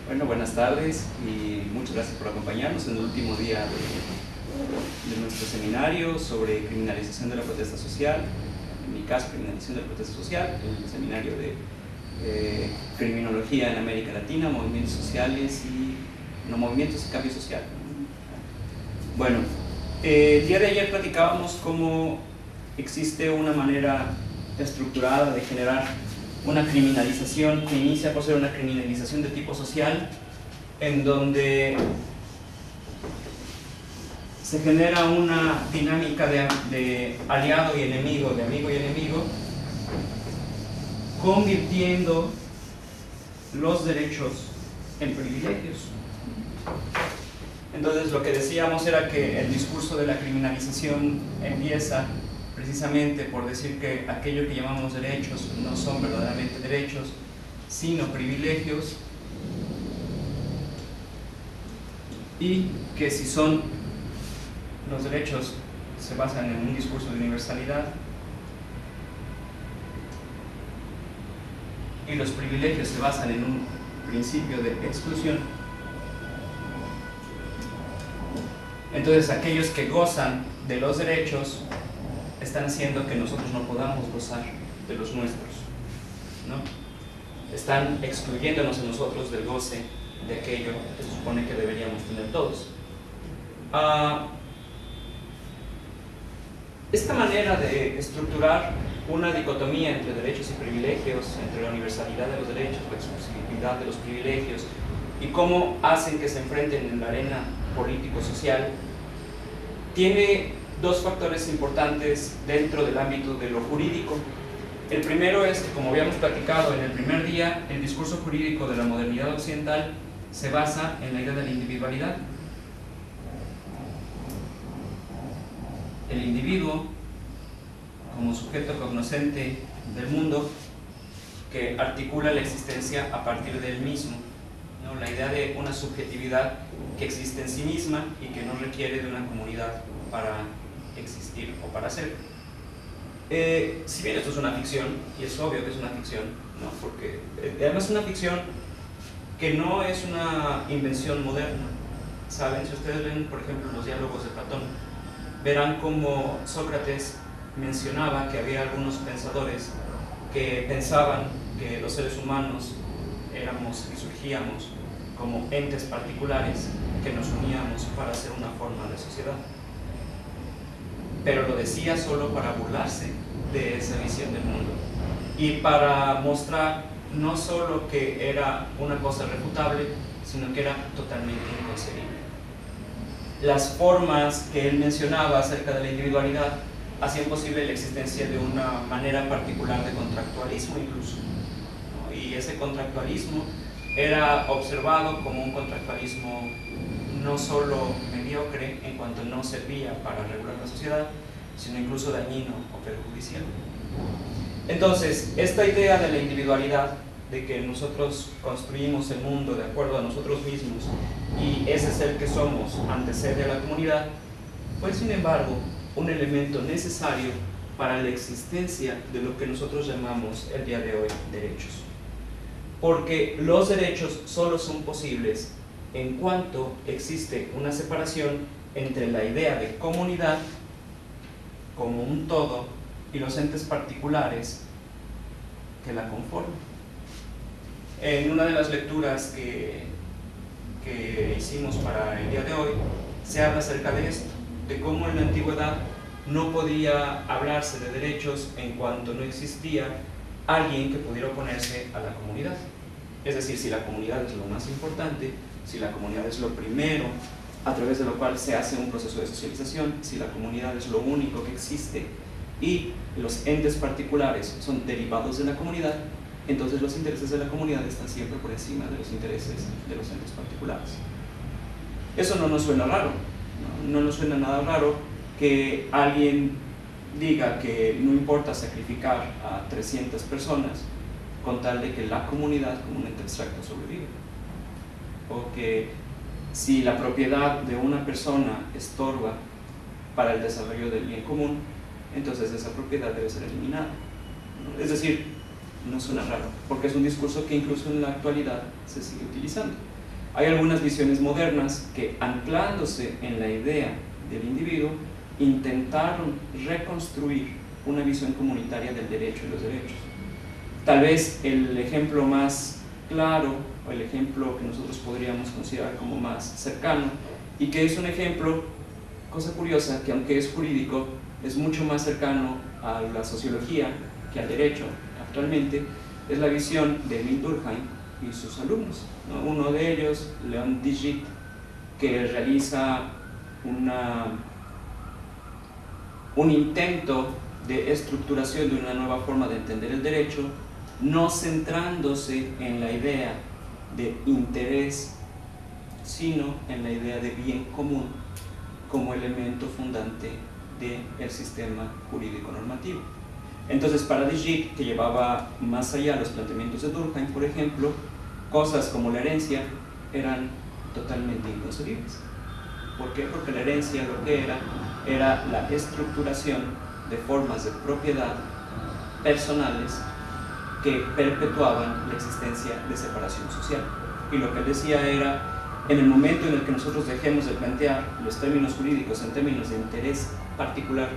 Bueno, buenas tardes y muchas gracias por acompañarnos en el último día de nuestro seminario sobre criminalización de la protesta social. En mi caso, criminalización de la protesta social, el seminario de criminología en América Latina, movimientos sociales y no movimientos y cambio social. Bueno, el día de ayer platicábamos cómo existe una manera estructurada de generar una criminalización que inicia por ser una criminalización de tipo social, en donde se genera una dinámica de aliado y enemigo, de amigo y enemigo, convirtiendo los derechos en privilegios. Entonces lo que decíamos era que el discurso de la criminalización empieza precisamente por decir que aquello que llamamos derechos no son verdaderamente derechos, sino privilegios, y que si son los derechos se basan en un discurso de universalidad y los privilegios se basan en un principio de exclusión, entonces aquellos que gozan de los derechos están haciendo que nosotros no podamos gozar de los nuestros, ¿no? Están excluyéndonos a nosotros del goce de aquello que se supone que deberíamos tener todos. Esta manera de estructurar una dicotomía entre derechos y privilegios, entre la universalidad de los derechos, la exclusividad de los privilegios, y cómo hacen que se enfrenten en la arena político-social, tiene dos factores importantes dentro del ámbito de lo jurídico. El primero es que, como habíamos platicado en el primer día, el discurso jurídico de la modernidad occidental se basa en la idea de la individualidad. El individuo como sujeto cognoscente del mundo que articula la existencia a partir del mismo, ¿no? La idea de una subjetividad que existe en sí misma y que no requiere de una comunidad para existir o para ser. Si bien esto es una ficción, y es obvio que es una ficción, ¿no? Porque además es una ficción que no es una invención moderna. ¿Saben? Si ustedes leen, por ejemplo, los diálogos de Platón, verán cómo Sócrates mencionaba que había algunos pensadores que pensaban que los seres humanos éramos y surgíamos como entes particulares que nos uníamos para hacer una forma de sociedad. Pero lo decía solo para burlarse de esa visión del mundo y para mostrar no solo que era una cosa refutable, sino que era totalmente inconcebible. Las formas que él mencionaba acerca de la individualidad hacían posible la existencia de una manera particular de contractualismo incluso, ¿no? Y ese contractualismo era observado como un contractualismo no solo mediocre en cuanto no servía para regular la sociedad, sino incluso dañino o perjudicial. Entonces, esta idea de la individualidad, de que nosotros construimos el mundo de acuerdo a nosotros mismos y ese es el que somos, antecede a la comunidad, fue sin embargo un elemento necesario para la existencia de lo que nosotros llamamos el día de hoy derechos. Porque los derechos solo son posibles en cuanto existe una separación entre la idea de comunidad como un todo y los entes particulares que la conforman. En una de las lecturas que hicimos para el día de hoy se habla acerca de esto, de cómo en la antigüedad no podía hablarse de derechos en cuanto no existía alguien que pudiera oponerse a la comunidad. Es decir, si la comunidad es lo más importante, si la comunidad es lo primero a través de lo cual se hace un proceso de socialización, si la comunidad es lo único que existe y los entes particulares son derivados de la comunidad, entonces los intereses de la comunidad están siempre por encima de los intereses de los entes particulares. Eso no nos suena raro, no nos suena nada raro que alguien diga que no importa sacrificar a 300 personas con tal de que la comunidad como un ente abstracto sobreviva, o que si la propiedad de una persona estorba para el desarrollo del bien común, entonces esa propiedad debe ser eliminada. Es decir, no suena raro, porque es un discurso que incluso en la actualidad se sigue utilizando. Hay algunas visiones modernas que, anclándose en la idea del individuo, intentaron reconstruir una visión comunitaria del derecho y los derechos. Tal vez el ejemplo más claro, o el ejemplo que nosotros podríamos considerar como más cercano, y que es un ejemplo, cosa curiosa, que aunque es jurídico, es mucho más cercano a la sociología que al derecho actualmente, es la visión de Emile Durkheim y sus alumnos, ¿no? Uno de ellos, Leon Digit, que realiza un intento de estructuración de una nueva forma de entender el derecho, no centrándose en la idea de interés, sino en la idea de bien común como elemento fundante del sistema jurídico normativo. Entonces, para Digit, que llevaba más allá los planteamientos de Durkheim, por ejemplo, cosas como la herencia eran totalmente inconcebibles. ¿Por qué? Porque la herencia lo que era la estructuración de formas de propiedad personales que perpetuaban la existencia de separación social. Y lo que él decía era, en el momento en el que nosotros dejemos de plantear los términos jurídicos en términos de interés particular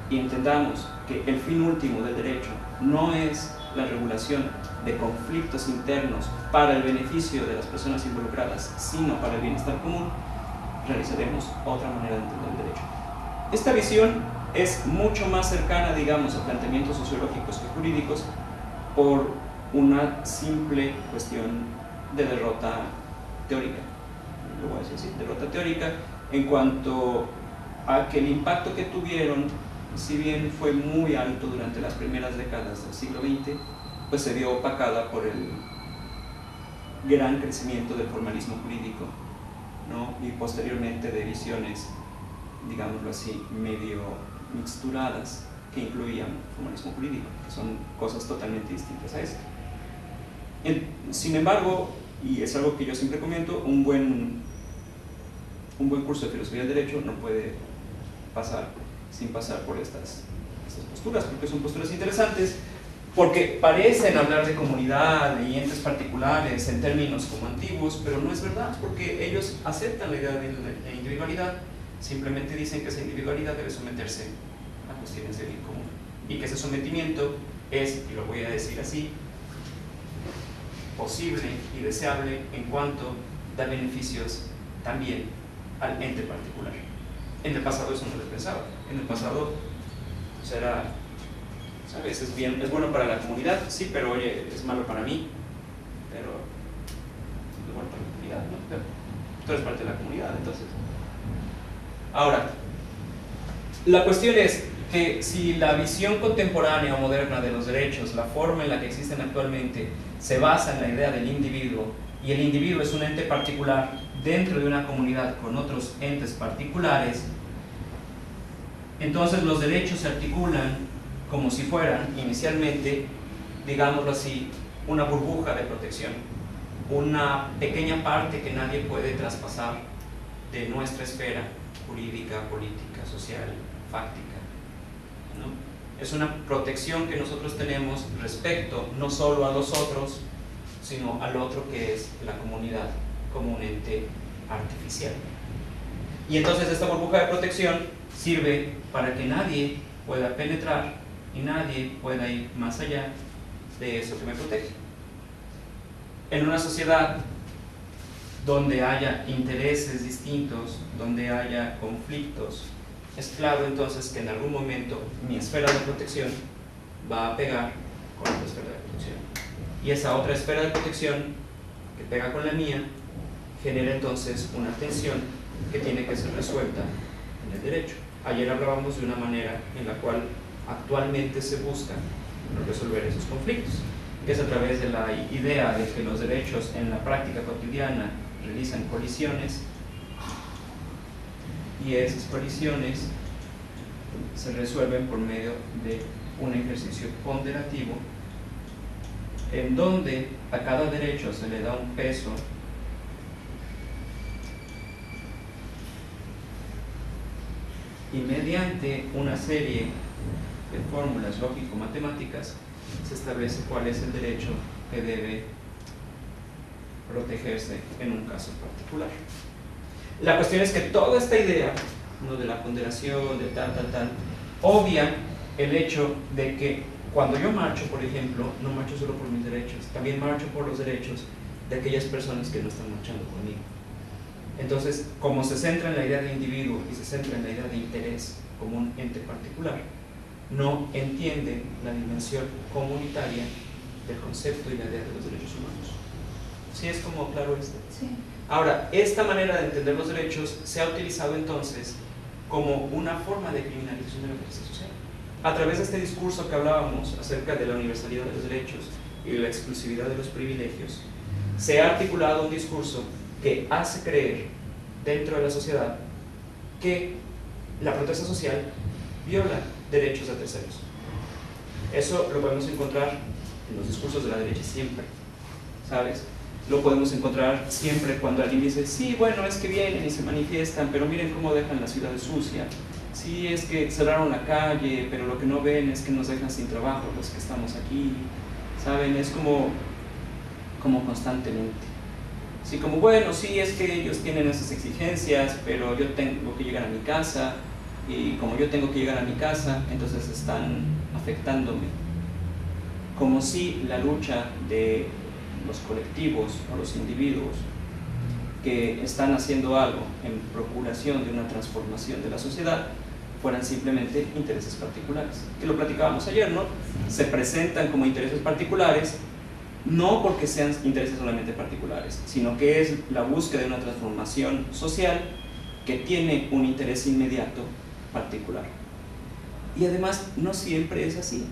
y entendamos que el fin último del derecho no es la regulación de conflictos internos para el beneficio de las personas involucradas, sino para el bienestar común, realizaremos otra manera de entender el derecho. Esta visión es mucho más cercana, digamos, a planteamientos sociológicos que jurídicos, por una simple cuestión de derrota teórica. Lo voy a decir así, derrota teórica, en cuanto a que el impacto que tuvieron, si bien fue muy alto durante las primeras décadas del siglo XX, pues se vio opacada por el gran crecimiento del formalismo jurídico, ¿no? Y posteriormente de visiones, digámoslo así, medio mixturadas, que incluían formalismo jurídico, que son cosas totalmente distintas a esto. Sin embargo, y es algo que yo siempre comento, un buen curso de filosofía del derecho no puede pasar sin pasar por estas posturas, porque son posturas interesantes, porque parecen hablar de comunidad y entes particulares en términos como antiguos, pero no es verdad, porque ellos aceptan la idea de la individualidad, simplemente dicen que esa individualidad debe someterse a cuestiones de bien común, y que ese sometimiento es, y lo voy a decir así, posible y deseable en cuanto da beneficios también al ente particular. En el pasado eso no lo pensaba. En el pasado pues era, ¿sabes? Es bueno para la comunidad, sí, pero oye, es malo para mí, pero es bueno para la comunidad, ¿no? Pero tú eres parte de la comunidad, entonces. Ahora, la cuestión es que si la visión contemporánea o moderna de los derechos, la forma en la que existen actualmente, se basa en la idea del individuo, y el individuo es un ente particular dentro de una comunidad con otros entes particulares, entonces los derechos se articulan como si fueran inicialmente, digámoslo así, una burbuja de protección, una pequeña parte que nadie puede traspasar de nuestra esfera jurídica, política, social, fáctica, ¿no? Es una protección que nosotros tenemos respecto no solo a los otros, sino al otro que es la comunidad, como un ente artificial. Y entonces esta burbuja de protección sirve para que nadie pueda penetrar y nadie pueda ir más allá de eso que me protege. En una sociedad donde haya intereses distintos, donde haya conflictos, es claro entonces que en algún momento mi esfera de protección va a pegar con otra esfera de protección. Y esa otra esfera de protección que pega con la mía genera entonces una tensión que tiene que ser resuelta en el derecho. Ayer hablábamos de una manera en la cual actualmente se busca resolver esos conflictos, que es a través de la idea de que los derechos en la práctica cotidiana realizan colisiones, y esas colisiones se resuelven por medio de un ejercicio ponderativo en donde a cada derecho se le da un peso y mediante una serie de fórmulas lógico-matemáticas se establece cuál es el derecho que debe protegerse en un caso particular. La cuestión es que toda esta idea, ¿no?, de la ponderación, de tal, obvia el hecho de que cuando yo marcho, por ejemplo, no marcho solo por mis derechos, también marcho por los derechos de aquellas personas que no están marchando conmigo. Entonces, como se centra en la idea de individuo y se centra en la idea de interés como un ente particular, no entiende la dimensión comunitaria del concepto y la idea de los derechos humanos. ¿Sí es como claro esto? Sí. Ahora, esta manera de entender los derechos se ha utilizado entonces como una forma de criminalización de la justicia social. A través de este discurso que hablábamos acerca de la universalidad de los derechos y la exclusividad de los privilegios, se ha articulado un discurso que hace creer dentro de la sociedad que la protesta social viola derechos de terceros. Eso lo podemos encontrar en los discursos de la derecha siempre, ¿sabes? Lo podemos encontrar siempre cuando alguien dice, sí, bueno, es que vienen y se manifiestan, pero miren cómo dejan la ciudad sucia. Sí, es que cerraron la calle, pero lo que no ven es que nos dejan sin trabajo los que estamos aquí. ¿Saben? Es como constantemente. Así como, bueno, sí, es que ellos tienen esas exigencias, pero yo tengo que llegar a mi casa, y como yo tengo que llegar a mi casa, entonces están afectándome. Como si la lucha de los colectivos o los individuos que están haciendo algo en procuración de una transformación de la sociedad fueran simplemente intereses particulares, que lo platicábamos ayer, ¿no? Se presentan como intereses particulares no porque sean intereses solamente particulares, sino que es la búsqueda de una transformación social que tiene un interés inmediato particular. Y además no siempre es así,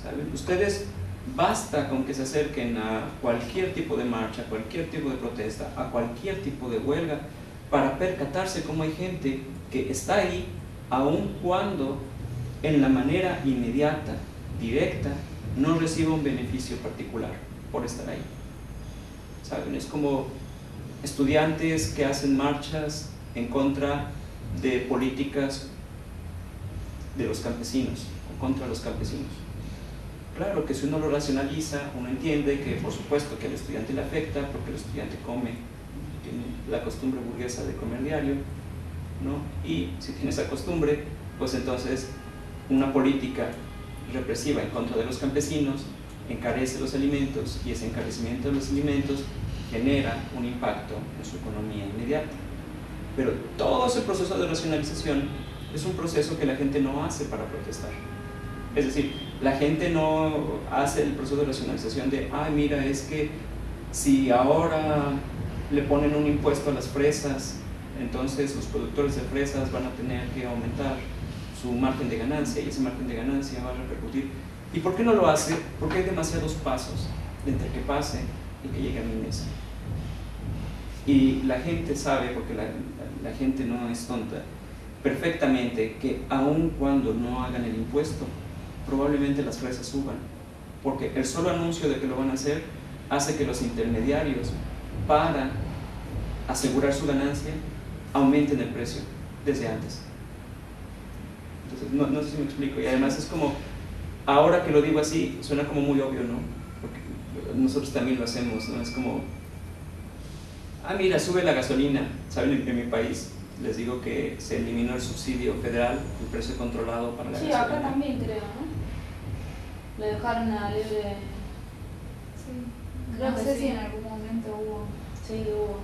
¿saben? Ustedes basta con que se acerquen a cualquier tipo de marcha, a cualquier tipo de protesta, a cualquier tipo de huelga, para percatarse cómo hay gente que está ahí, aun cuando en la manera inmediata, directa, no reciba un beneficio particular por estar ahí. ¿Saben? Es como estudiantes que hacen marchas en contra de políticas de los campesinos, o contra los campesinos. Claro que si uno lo racionaliza, uno entiende que por supuesto que al estudiante le afecta, porque el estudiante come, tiene la costumbre burguesa de comer diario, ¿no? Y si tiene esa costumbre, pues entonces una política represiva en contra de los campesinos encarece los alimentos, y ese encarecimiento de los alimentos genera un impacto en su economía inmediata. Pero todo ese proceso de racionalización es un proceso que la gente no hace para protestar. Es decir, la gente no hace el proceso de racionalización de, ay, mira, es que si ahora le ponen un impuesto a las fresas, entonces los productores de fresas van a tener que aumentar su margen de ganancia, y ese margen de ganancia va a repercutir. ¿Y por qué no lo hace? Porque hay demasiados pasos entre que pase y que llegue a mi mesa. Y la gente sabe, porque la gente no es tonta, perfectamente que aun cuando no hagan el impuesto, probablemente las fresas suban, porque el solo anuncio de que lo van a hacer hace que los intermediarios, para asegurar su ganancia, aumenten el precio desde antes. Entonces, no sé si me explico, y además es como, ahora que lo digo así, suena como muy obvio, ¿no? Porque nosotros también lo hacemos, ¿no? Es como, mira, sube la gasolina. ¿Saben? En mi país les digo que se eliminó el subsidio federal, el precio controlado para la gasolina. Sí, acá también creo, ¿no? Lo dejaron a libre. Sí. Creo No que sé sí. si en algún momento hubo. Sí, hubo.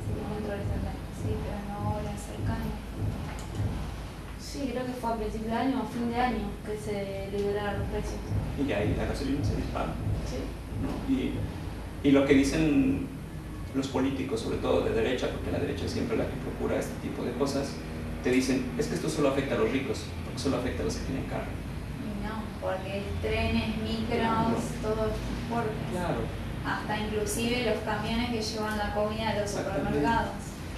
Sí, momento sí, pero no ahora cercano. Sí, creo que fue a principio de año o fin de año que se liberaron los precios. Y ya ahí la gasolina se dispara, Sí. ¿no? Y lo que dicen los políticos, sobre todo de derecha, porque la derecha es siempre la que procura este tipo de cosas, te dicen, es que esto solo afecta a los ricos, porque solo afecta a los que tienen carro. Y no, porque trenes, micros, todo el transporte. Claro. Hasta inclusive los camiones que llevan la comida a los supermercados.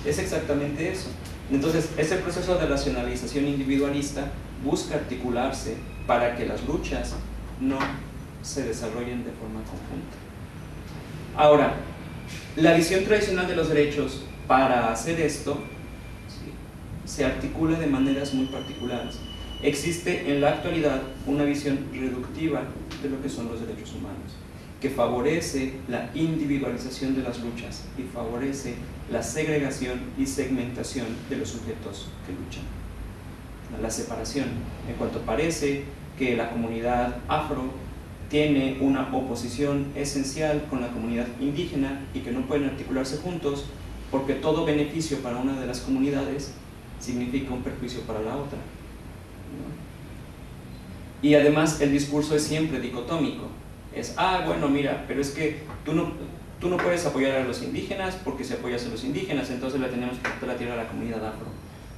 Es exactamente eso. Entonces, ese proceso de racionalización individualista busca articularse para que las luchas no se desarrollen de forma conjunta. Ahora, la visión tradicional de los derechos para hacer esto, ¿sí?, se articula de maneras muy particulares. Existe en la actualidad una visión reductiva de lo que son los derechos humanos, que favorece la individualización de las luchas y favorece la segregación y segmentación de los sujetos que luchan. La separación, en cuanto parece que la comunidad afro tiene una oposición esencial con la comunidad indígena y que no pueden articularse juntos porque todo beneficio para una de las comunidades significa un perjuicio para la otra, ¿no? Y además el discurso es siempre dicotómico. Es, bueno, mira, pero es que tú no puedes apoyar a los indígenas porque si apoyas a los indígenas entonces le tenemos que quitar la tierra a la comunidad afro.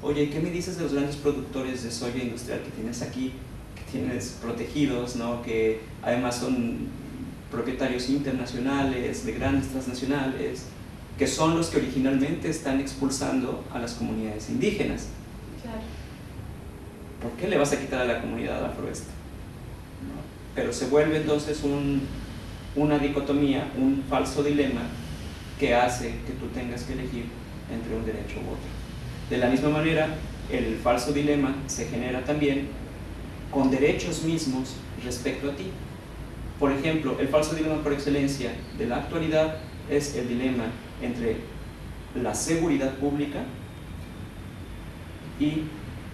Oye, ¿qué me dices de los grandes productores de soya industrial que tienes aquí, que tienes protegidos, ¿no? Que además son propietarios internacionales, de grandes transnacionales, que son los que originalmente están expulsando a las comunidades indígenas? Claro. ¿Por qué le vas a quitar a la comunidad afro esto? ¿No? Pero se vuelve entonces una dicotomía, un falso dilema que hace que tú tengas que elegir entre un derecho u otro. De la misma manera, el falso dilema se genera también con derechos mismos respecto a ti. Por ejemplo, el falso dilema por excelencia de la actualidad es el dilema entre la seguridad pública y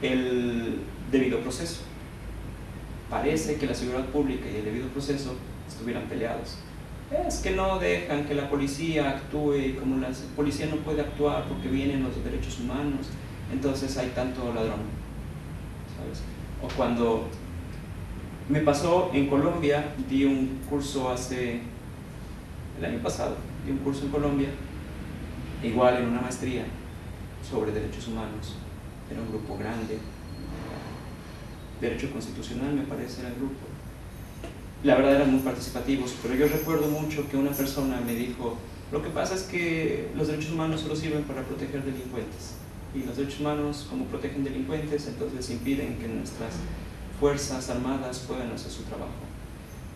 el debido proceso. Parece que la seguridad pública y el debido proceso estuvieran peleados. Es que no dejan que la policía actúe, y como la policía no puede actuar porque vienen los derechos humanos, entonces hay tanto ladrón, ¿sabes? O cuando me pasó en Colombia, di un curso el año pasado, di un curso en Colombia, igual en una maestría sobre derechos humanos. Era un grupo grande, derecho constitucional me parece era el grupo. La verdad eran muy participativos, pero yo recuerdo mucho que una persona me dijo, lo que pasa es que los derechos humanos solo sirven para proteger delincuentes, y los derechos humanos, como protegen delincuentes, entonces impiden que nuestras fuerzas armadas puedan hacer su trabajo,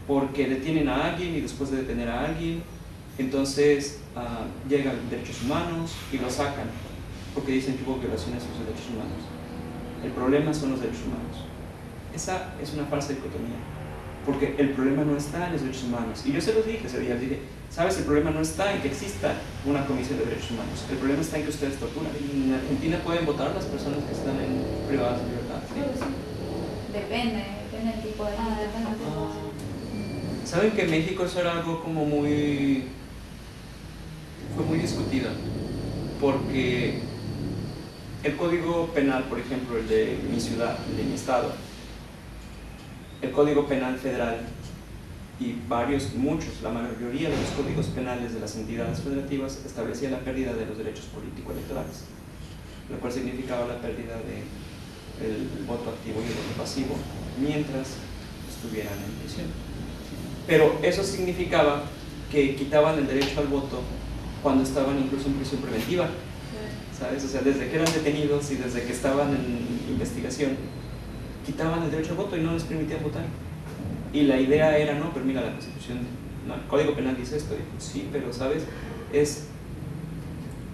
porque detienen a alguien y después de detener a alguien, entonces llegan derechos humanos y lo sacan, porque dicen que hubo violaciones a los derechos humanos. El problema son los derechos humanos. Esa es una falsa dicotomía, porque el problema no está en los derechos humanos. Y yo se los dije ese día, les dije, ¿sabes? El problema no está en que exista una comisión de derechos humanos, el problema está en que ustedes torturan. En Argentina pueden votar las personas que están privadas de libertad. ¿Sí? Depende del tipo de ¿Saben que en México eso era algo como fue muy discutido? Porque el código penal, por ejemplo, el de mi ciudad, el de mi estado, el código penal federal y muchos, la mayoría de los códigos penales de las entidades federativas establecía la pérdida de los derechos político-electorales, lo cual significaba la pérdida del voto activo y el voto pasivo mientras estuvieran en prisión. Pero eso significaba que quitaban el derecho al voto cuando estaban incluso en prisión preventiva, ¿sabes? O sea, desde que eran detenidos y desde que estaban en investigación, quitaban el derecho al voto y no les permitían votar. Y la idea era, no, pero mira, la Constitución, no, el Código Penal dice esto. Dijo, sí, pero ¿sabes? Es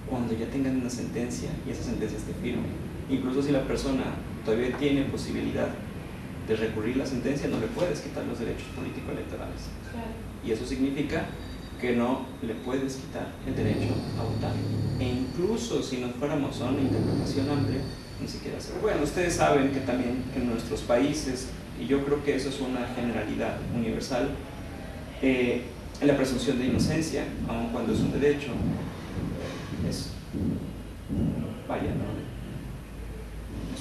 cuando ya tengan una sentencia y esa sentencia esté firme. Incluso si la persona todavía tiene posibilidad de recurrir la sentencia, no le puedes quitar los derechos político-electorales. Claro. Y eso significa que no le puedes quitar el derecho a votar. E incluso si nos fuéramos a una interpretación amplia, ni siquiera se puede. Bueno, ustedes saben que también en nuestros países, y yo creo que eso es una generalidad universal, la presunción de inocencia, aun cuando es un derecho, es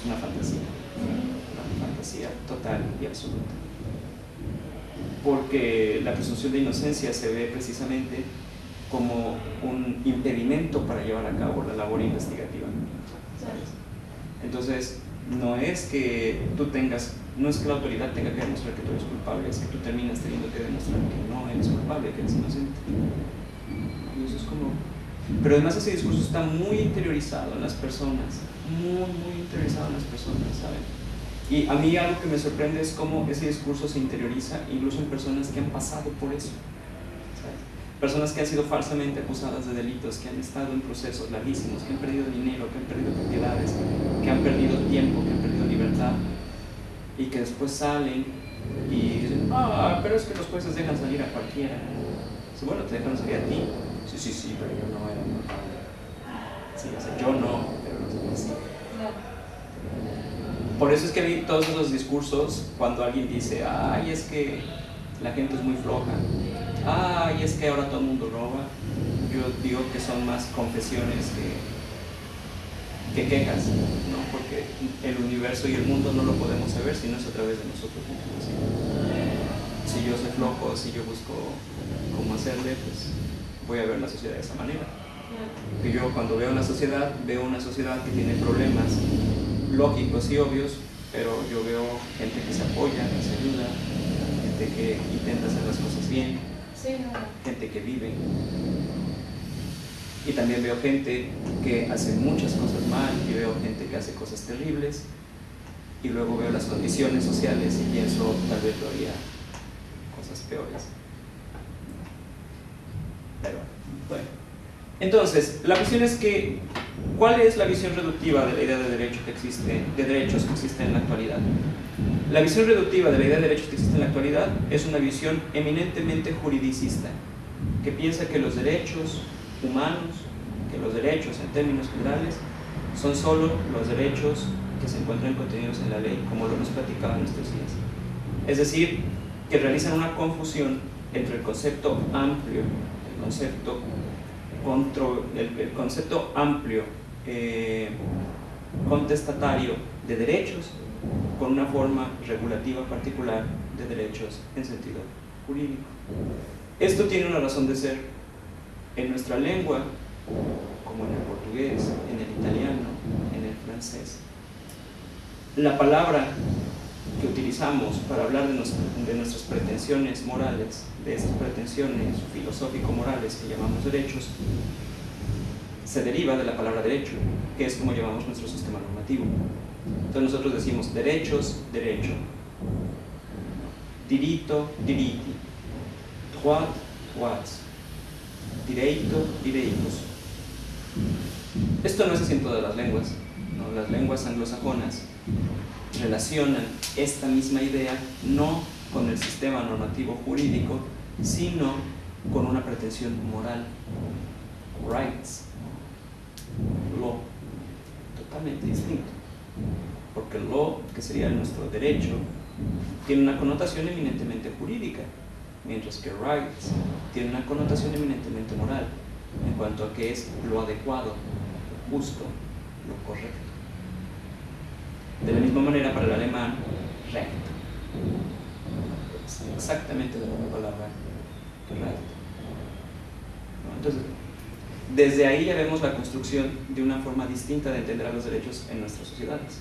una fantasía total y absoluta. Porque la presunción de inocencia se ve precisamente como un impedimento para llevar a cabo la labor investigativa, ¿sabes? Entonces, no es que la autoridad tenga que demostrar que tú eres culpable, es que tú terminas teniendo que demostrar que no eres culpable, que eres inocente. Y eso es como... Pero además ese discurso está muy interiorizado en las personas, muy interiorizado en las personas, ¿saben? Y a mí algo que me sorprende es cómo ese discurso se interioriza incluso en personas que han pasado por eso, ¿sabes? Personas que han sido falsamente acusadas de delitos, que han estado en procesos larguísimos, que han perdido dinero, que han perdido propiedades, que han perdido tiempo, que han perdido libertad, y que después salen Y dicen, pero es que los jueces dejan salir a cualquiera. Dice, bueno, te dejan salir a ti. Sí, pero yo no era culpable. Sí, o sea, yo no, pero los demás sí. Por eso es que vi todos esos discursos cuando alguien dice, ay, es que la gente es muy floja, ay, es que ahora todo el mundo roba. Yo digo que son más confesiones que quejas, ¿no? Porque el universo y el mundo no lo podemos saber si no es a través de nosotros mismos. Si yo soy flojo, si yo busco cómo hacerle, pues voy a ver la sociedad de esa manera. Y yo cuando veo una sociedad que tiene problemas lógicos y obvios, pero yo veo gente que se apoya, que se ayuda, gente que intenta hacer las cosas bien, gente que vive. Y también veo gente que hace muchas cosas mal, y veo gente que hace cosas terribles, y luego veo las condiciones sociales y pienso, tal vez yo haría cosas peores. Pero bueno. Entonces, la cuestión es que, ¿cuál es la visión reductiva de la idea de derechos que existe en la actualidad? La visión reductiva de la idea de derechos que existe en la actualidad es una visión eminentemente juridicista, que piensa que los derechos humanos, que los derechos en términos generales, son solo los derechos que se encuentran contenidos en la ley, como lo hemos platicado en estos días. Es decir, que realizan una confusión entre el concepto amplio, el concepto amplio contestatario de derechos con una forma regulativa particular de derechos en sentido jurídico. Esto tiene una razón de ser. En nuestra lengua, como en el portugués, en el italiano, en el francés, la palabra que utilizamos para hablar de nuestras pretensiones morales, de estas pretensiones filosófico-morales que llamamos derechos, se deriva de la palabra derecho, que es como llamamos nuestro sistema normativo. Entonces nosotros decimos derechos, derecho, diritto, diritti, droit, droits, direito, direitos. Esto no es así en todas las lenguas, ¿no? Las lenguas anglosajonas relacionan esta misma idea no con el sistema normativo jurídico, sino con una pretensión moral. Rights, law, totalmente distinto. Porque el law, que sería nuestro derecho, tiene una connotación eminentemente jurídica, mientras que rights tiene una connotación eminentemente moral, en cuanto a que es lo adecuado, lo justo, lo correcto. De la misma manera para el alemán, recht. Es exactamente la misma palabra que recht. Entonces, desde ahí ya vemos la construcción de una forma distinta de entender a los derechos en nuestras sociedades.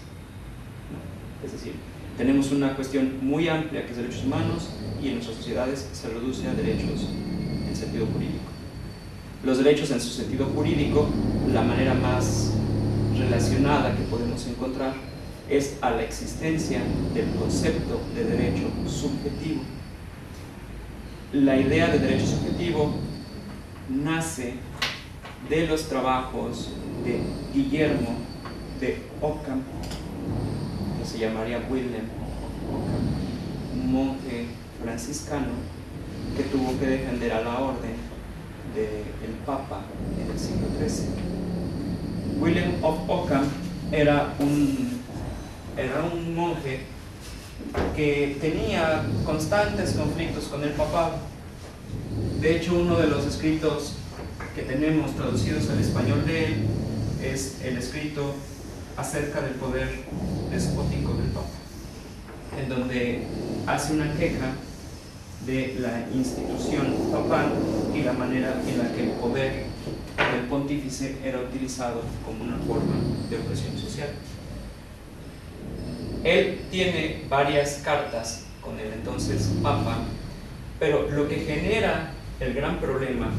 Es decir, tenemos una cuestión muy amplia que es derechos humanos y en nuestras sociedades se reduce a derechos en sentido jurídico. Los derechos en su sentido jurídico, la manera más relacionada que podemos encontrar es a la existencia del concepto de derecho subjetivo. La idea de derecho subjetivo nace de los trabajos de Guillermo de Ockham, que se llamaría Wilhelm Ockham, un monje franciscano que tuvo que defender a la orden del Papa en el siglo XIII. Wilhelm of Ockham era un monje que tenía constantes conflictos con el papado. De hecho, uno de los escritos que tenemos traducidos al español de él es el escrito acerca del poder despótico del Papa, en donde hace una queja de la institución papal y la manera en la que el poder del pontífice era utilizado como una forma de opresión social. Él tiene varias cartas con el entonces Papa, pero lo que genera el gran problema,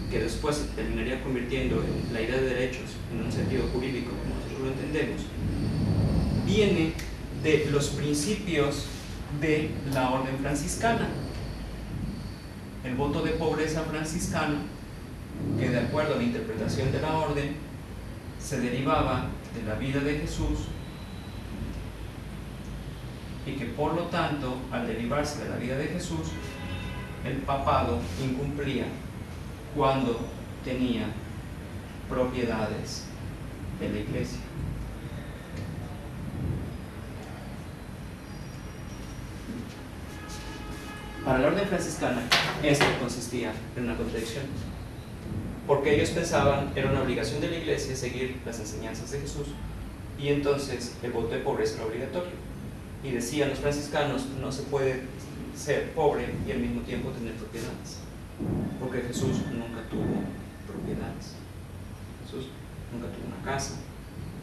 que después se terminaría convirtiendo en la idea de derechos en un sentido jurídico como nosotros lo entendemos, viene de los principios de la orden franciscana. El voto de pobreza franciscano, que de acuerdo a la interpretación de la orden se derivaba de la vida de Jesús y que por lo tanto, al derivarse de la vida de Jesús, el papado incumplía cuando tenía propiedades de la iglesia. Para la orden franciscana, esto consistía en una contradicción, porque ellos pensaban era una obligación de la iglesia seguir las enseñanzas de Jesús, y entonces el voto de pobreza era obligatorio. Y decían los franciscanos, no se puede ser pobre y al mismo tiempo tener propiedades, porque Jesús nunca tuvo propiedades. Jesús nunca tuvo una casa,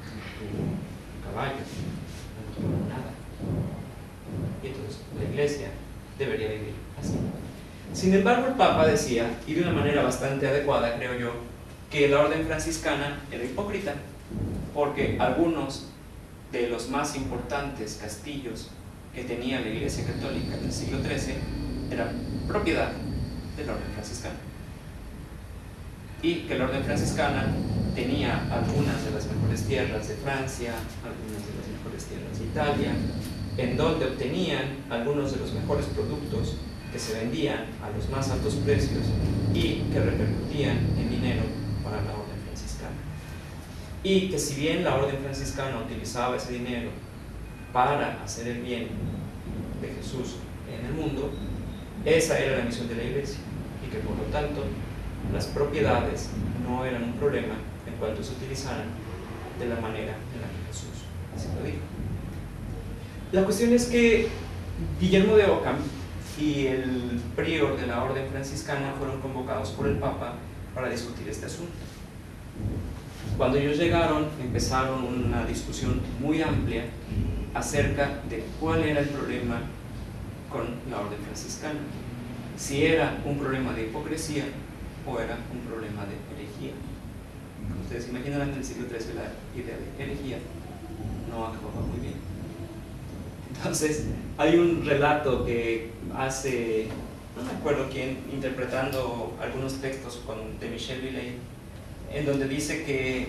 nunca tuvo un caballo, nunca tuvo nada. Y entonces la iglesia debería vivir así. Sin embargo, el Papa decía, y de una manera bastante adecuada, creo yo, que la orden franciscana era hipócrita, porque algunos de los más importantes castillos que tenía la Iglesia Católica en el siglo XIII eran propiedad de la orden franciscana, y que la orden franciscana tenía algunas de las mejores tierras de Francia, algunas de las mejores tierras de Italia, en donde obtenían algunos de los mejores productos que se vendían a los más altos precios y que repercutían en dinero para la orden franciscana. Y que si bien la orden franciscana utilizaba ese dinero para hacer el bien de Jesús en el mundo, esa era la misión de la iglesia, y que por lo tanto las propiedades no eran un problema en cuanto se utilizaran de la manera en la que Jesús así lo dijo. La cuestión es que Guillermo de Ockham y el prior de la orden franciscana fueron convocados por el Papa para discutir este asunto. Cuando ellos llegaron, empezaron una discusión muy amplia acerca de cuál era el problema con la orden franciscana, si era un problema de hipocresía o era un problema de herejía. Como ustedes imaginarán, en el siglo XIII la idea de herejía no acababa muy bien. Entonces, hay un relato que hace, no me acuerdo quién, interpretando algunos textos de Michel Villey, en donde dice que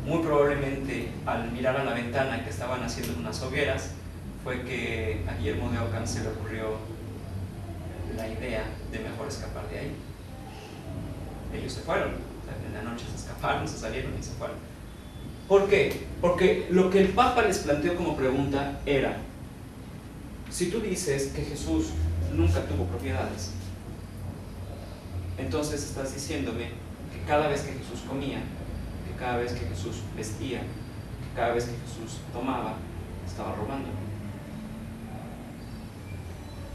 muy probablemente al mirar a la ventana que estaban haciendo unas hogueras, fue que a Guillermo de Ockham se le ocurrió la idea de mejor escapar de ahí. Ellos se fueron, en la noche se escaparon, se salieron y se fueron. ¿Por qué? Porque lo que el Papa les planteó como pregunta era: si tú dices que Jesús nunca tuvo propiedades, entonces estás diciéndome que cada vez que Jesús comía, que cada vez que Jesús vestía, que cada vez que Jesús tomaba, estaba robando.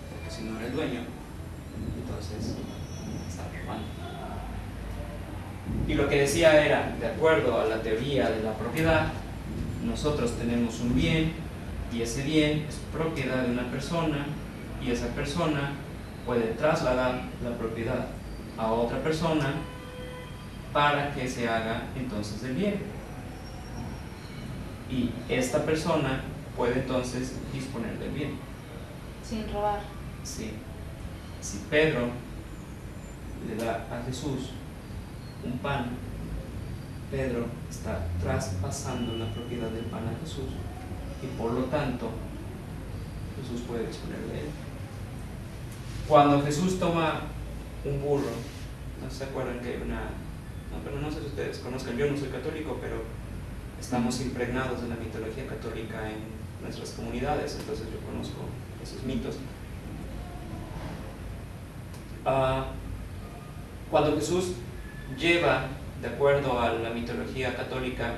Porque si no era el dueño, entonces estaba robando. Y lo que decía era, de acuerdo a la teoría de la propiedad, nosotros tenemos un bien, y ese bien es propiedad de una persona, y esa persona puede trasladar la propiedad a otra persona para que se haga entonces el bien, y esta persona puede entonces disponer del bien sin robar. Sí. Si Pedro le da a Jesús un pan, Pedro está traspasando la propiedad del pan a Jesús, y por lo tanto Jesús puede disponer de él. Cuando Jesús toma un burro, ¿no se acuerdan que hay pero no sé si ustedes conozcan, yo no soy católico, pero estamos impregnados de la mitología católica en nuestras comunidades, entonces yo conozco esos mitos. Cuando Jesús lleva, de acuerdo a la mitología católica,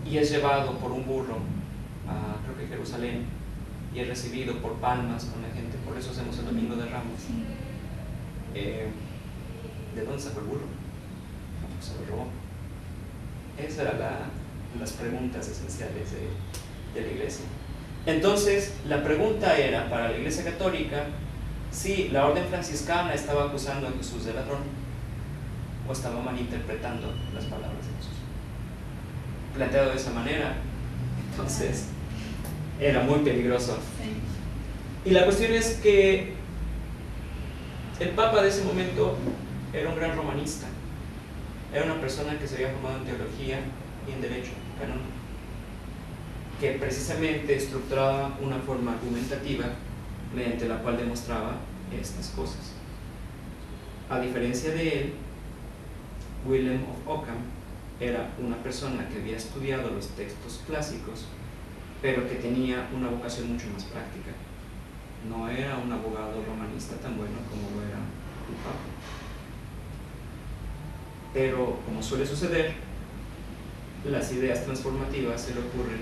y es llevado por un burro a, creo que Jerusalén, y es recibido por palmas con la gente, por eso hacemos el Domingo de Ramos. ¿De dónde sacó el burro? Se lo robó. Esas eran las preguntas esenciales de la iglesia. Entonces, la pregunta era para la iglesia católica si la orden franciscana estaba acusando a Jesús de ladrón o estaba malinterpretando las palabras de Jesús. Planteado de esa manera, entonces era muy peligroso. Y la cuestión es que el Papa de ese momento era un gran romanista, era una persona que se había formado en teología y en derecho canónico, que precisamente estructuraba una forma argumentativa mediante la cual demostraba estas cosas. A diferencia de él, Willem of Ockham era una persona que había estudiado los textos clásicos, pero que tenía una vocación mucho más práctica. No era un abogado romanista tan bueno como lo era el Papa. Pero, como suele suceder, las ideas transformativas se le ocurren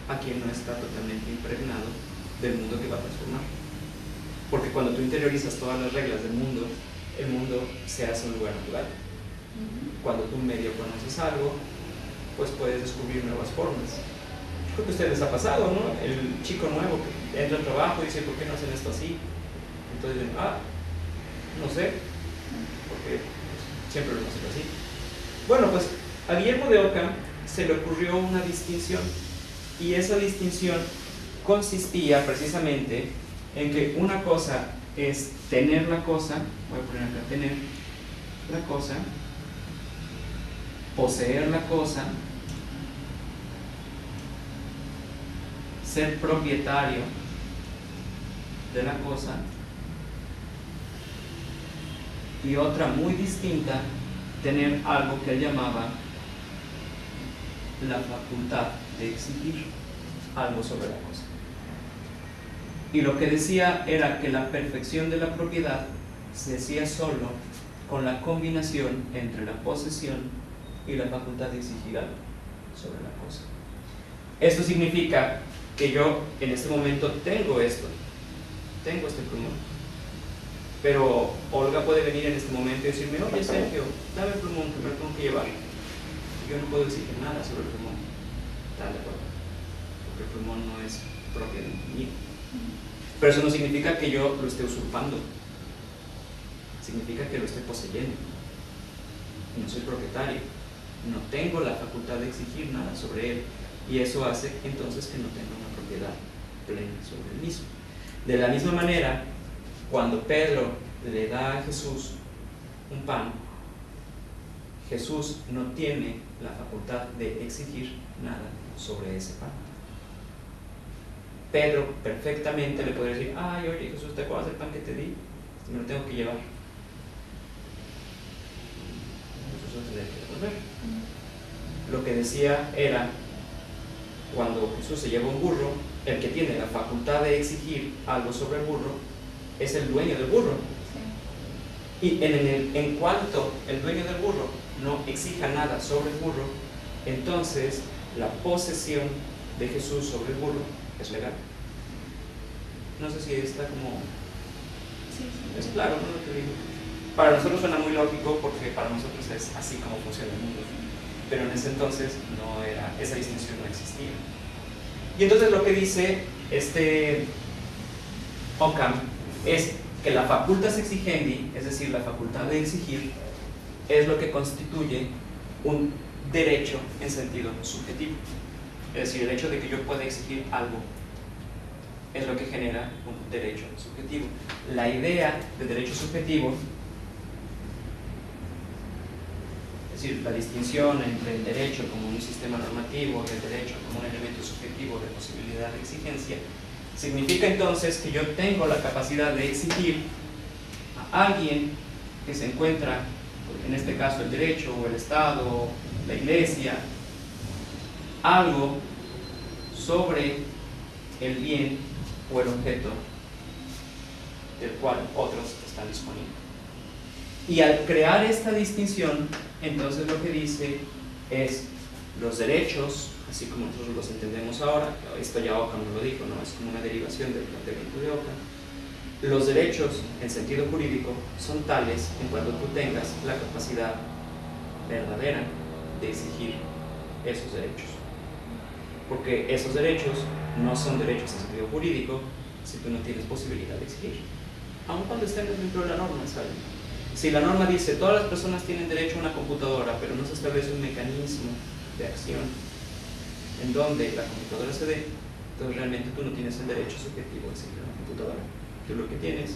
a quien no está totalmente impregnado del mundo que va a transformar. Porque cuando tú interiorizas todas las reglas del mundo, el mundo se hace un lugar natural. Cuando tú medio conoces algo, pues puedes descubrir nuevas formas. Creo que a ustedes les ha pasado, ¿no? El chico nuevo que entra al trabajo y dice, ¿por qué no hacen esto así? Entonces dicen, no sé, porque siempre lo hemos hecho así. Bueno, pues a Guillermo de Ockham se le ocurrió una distinción, y esa distinción consistía precisamente en que una cosa es tener la cosa, voy a poner acá, tener la cosa, poseer la cosa, ser propietario de la cosa, y otra muy distinta, tener algo que él llamaba la facultad de exigir algo sobre la cosa. Y lo que decía era que la perfección de la propiedad se hacía solo con la combinación entre la posesión y la facultad de exigir algo sobre la cosa. Esto significa que yo en este momento tengo esto, tengo este plumón, pero Olga puede venir en este momento y decirme, oye Sergio, dame el plumón que me lo tengo que llevar. Yo no puedo decir nada sobre el plumón, ¿están de acuerdo? Porque el plumón no es propiamente mío. Pero eso no significa que yo lo esté usurpando, significa que lo esté poseyendo. No soy propietario, no tengo la facultad de exigir nada sobre él, y eso hace entonces que no tenga una propiedad plena sobre él mismo. De la misma manera, cuando Pedro le da a Jesús un pan, Jesús no tiene la facultad de exigir nada sobre ese pan. Pedro perfectamente le podría decir, ay, oye Jesús, ¿te acuerdas del pan que te di? Me lo tengo que llevar. Jesús no tendría que devolver. Lo que decía era, cuando Jesús se lleva un burro, el que tiene la facultad de exigir algo sobre el burro es el dueño del burro. Y en cuanto el dueño del burro no exija nada sobre el burro, entonces la posesión de Jesús sobre el burro es legal. No sé si está como... es claro, ¿no? Lo que digo. Para nosotros suena muy lógico porque para nosotros es así como funciona el mundo. Pero en ese entonces no era, esa distinción no existía. Y entonces lo que dice Ockham es que la facultas exigendi, es decir, la facultad de exigir, es lo que constituye un derecho en sentido subjetivo. Es decir, el hecho de que yo pueda exigir algo es lo que genera un derecho subjetivo. La idea de derecho subjetivo, es decir, la distinción entre el derecho como un sistema normativo y el derecho como un elemento subjetivo de posibilidad de exigencia, significa entonces que yo tengo la capacidad de exigir a alguien que se encuentra, en este caso el derecho o el Estado, la Iglesia, algo sobre el bien o el objeto del cual otros están disponiendo. Y al crear esta distinción, entonces lo que dice es los derechos, así como nosotros los entendemos ahora, esto ya Ockham no lo dijo, ¿no? Es como una derivación del planteamiento de Ockham. Los derechos en sentido jurídico son tales en cuanto tú tengas la capacidad verdadera de exigir esos derechos. Porque esos derechos no son derechos en sentido jurídico si tú no tienes posibilidad de exigir, aun cuando estén dentro de la norma, ¿sabes? Si la norma dice todas las personas tienen derecho a una computadora, pero no se establece un mecanismo de acción en donde la computadora se dé, entonces realmente tú no tienes el derecho subjetivo de exigir una computadora. Tú lo que tienes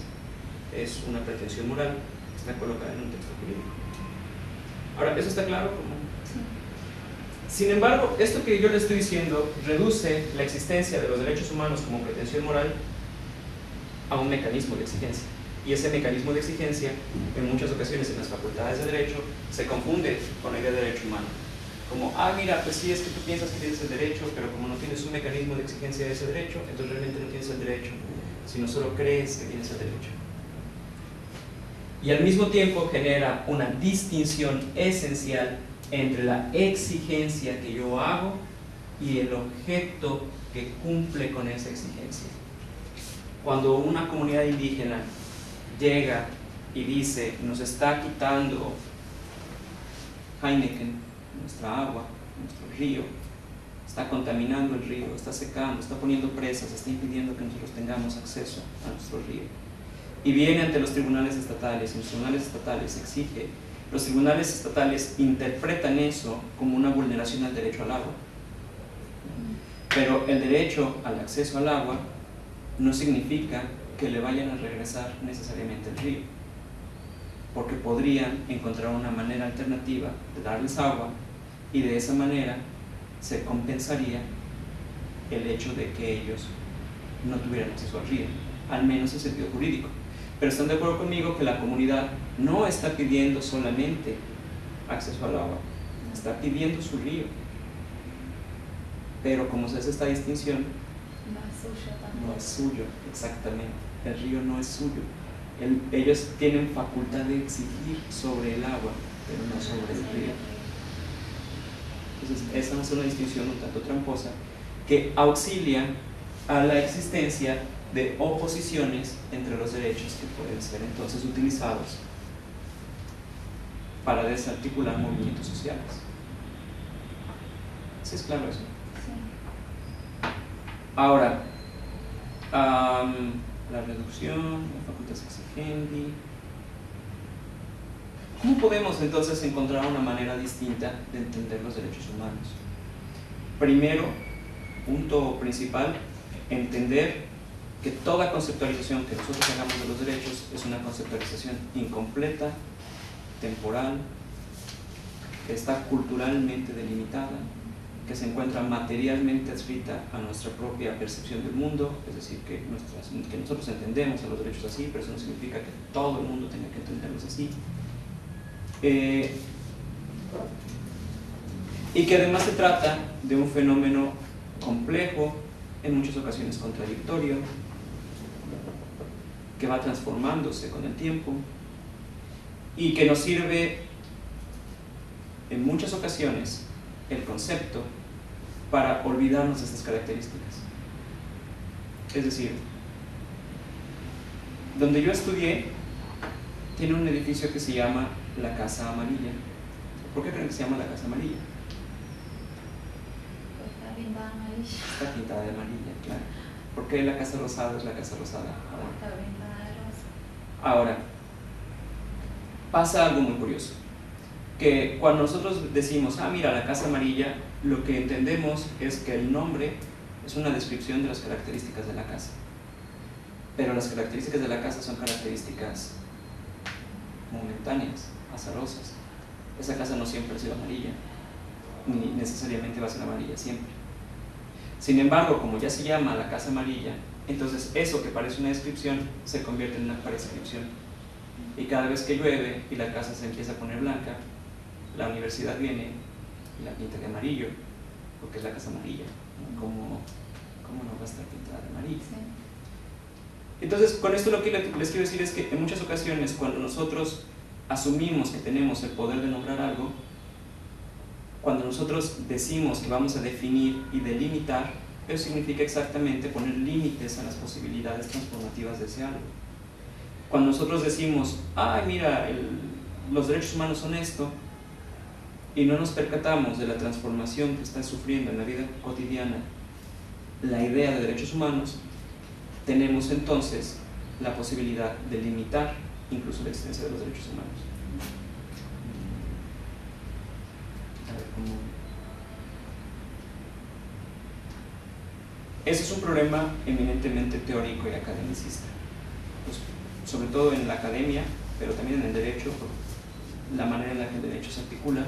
es una pretensión moral que está colocada en un texto jurídico. Ahora, ¿eso está claro? ¿Cómo? Sin embargo, esto que yo le estoy diciendo reduce la existencia de los derechos humanos como pretensión moral a un mecanismo de exigencia. Y ese mecanismo de exigencia, en muchas ocasiones en las facultades de derecho, se confunde con la idea de derecho humano. Como, mira, pues sí, es que tú piensas que tienes el derecho, pero como no tienes un mecanismo de exigencia de ese derecho, entonces realmente no tienes el derecho, sino solo crees que tienes el derecho. Y al mismo tiempo genera una distinción esencial entre la exigencia que yo hago y el objeto que cumple con esa exigencia. Cuando una comunidad indígena llega y dice, nos está quitando Heineken, nuestra agua, nuestro río, está contaminando el río, está secando, está poniendo presas, está impidiendo que nosotros tengamos acceso a nuestro río, y viene ante los tribunales estatales, y los tribunales estatales exige, los tribunales estatales interpretan eso como una vulneración al derecho al agua. Pero el derecho al acceso al agua no significa que le vayan a regresar necesariamente el río, porque podrían encontrar una manera alternativa de darles agua, y de esa manera se compensaría el hecho de que ellos no tuvieran acceso al río, al menos en sentido jurídico. Pero están de acuerdo conmigo que la comunidad no está pidiendo solamente acceso al agua, está pidiendo su río. Pero como se hace esta distinción, no es suyo, exactamente. El río no es suyo. Ellos tienen facultad de exigir sobre el agua, pero no sobre el río. Entonces, esa es una distinción un tanto tramposa que auxilia a la existencia de oposiciones entre los derechos que pueden ser entonces utilizados para desarticular movimientos sociales. ¿Sí es claro eso? Sí. Ahora, la reducción, la facultas exigendi. ¿Cómo podemos entonces encontrar una manera distinta de entender los derechos humanos? Primero, punto principal, entender que toda conceptualización que nosotros hagamos de los derechos es una conceptualización incompleta, temporal, que está culturalmente delimitada, que se encuentra materialmente adscrita a nuestra propia percepción del mundo, es decir, que nosotros entendemos a los derechos así, pero eso no significa que todo el mundo tenga que entenderlos así. Y que además se trata de un fenómeno complejo, en muchas ocasiones contradictorio, que va transformándose con el tiempo y que nos sirve en muchas ocasiones el concepto para olvidarnos de estas características. Es decir, donde yo estudié tiene un edificio que se llama la Casa Amarilla. ¿Por qué creen que se llama la Casa Amarilla? Pues está pintada amarilla. Está pintada de amarilla, claro. ¿Por qué la Casa Rosada es la Casa Rosada? Está pintada de rosa. Ahora, pasa algo muy curioso, que cuando nosotros decimos, mira, la Casa Amarilla, lo que entendemos es que el nombre es una descripción de las características de la casa, pero las características de la casa son características momentáneas, azarosas. Esa casa no siempre ha sido amarilla, ni necesariamente va a ser amarilla siempre. Sin embargo, como ya se llama la Casa Amarilla, entonces eso que parece una descripción se convierte en una prescripción. Y cada vez que llueve y la casa se empieza a poner blanca, la universidad viene y la pinta de amarillo, porque es la Casa Amarilla. ¿Cómo no va a estar pintada de amarillo? Sí. Entonces, con esto lo que les quiero decir es que en muchas ocasiones, cuando nosotros asumimos que tenemos el poder de nombrar algo, cuando nosotros decimos que vamos a definir y delimitar, eso significa exactamente poner límites a las posibilidades transformativas de ese algo. Cuando nosotros decimos, mira, los derechos humanos son esto, y no nos percatamos de la transformación que está sufriendo en la vida cotidiana la idea de derechos humanos, tenemos entonces la posibilidad de limitar incluso la existencia de los derechos humanos. A ver, ¿cómo? Ese es un problema eminentemente teórico y academicista, pues, sobre todo en la academia, pero también en el derecho, por la manera en la que el derecho se articula.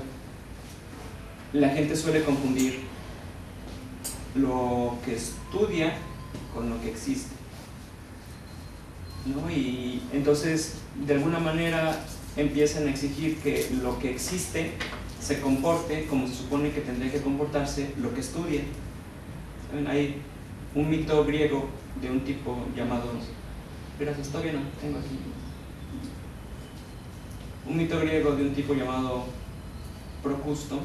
la gente suele confundir lo que estudia con lo que existe, ¿no? Y entonces de alguna manera empiezan a exigir que lo que existe se comporte como se supone que tendría que comportarse lo que estudia. ¿Saben? Hay un mito griego de un tipo llamado, gracias, todavía no, tengo aquí un mito griego de un tipo llamado Procusto,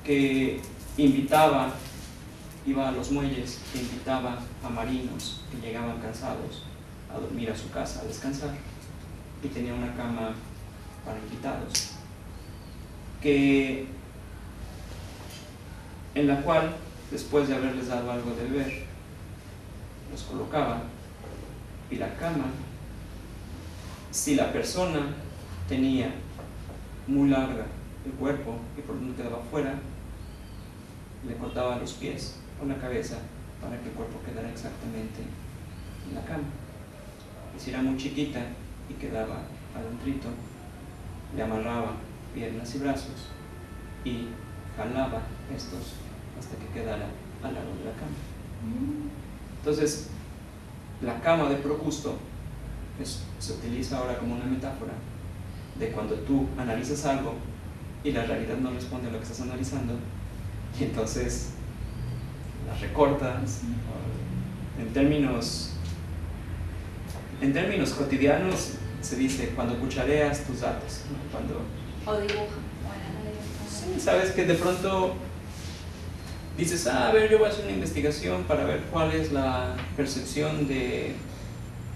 que iba a los muelles e invitaba a marinos que llegaban cansados a dormir a su casa, a descansar, y tenía una cama para invitados, en la cual, después de haberles dado algo de beber, los colocaba, y la cama, si la persona tenía muy larga el cuerpo y por donde quedaba fuera, le cortaba los pies o la cabeza para que el cuerpo quedara exactamente en la cama. Y si era muy chiquita y quedaba adentrito, le amarraba piernas y brazos y jalaba estos hasta que quedara al lado de la cama. Entonces, la cama de Procusto se utiliza ahora como una metáfora de cuando tú analizas algo y la realidad no responde a lo que estás analizando, y entonces la recortas. En términos cotidianos se dice cuando cuchareas tus datos, ¿no? Cuando, o dibuja. Bueno, sí, sabes que de pronto dices, a ver, yo voy a hacer una investigación para ver cuál es la percepción del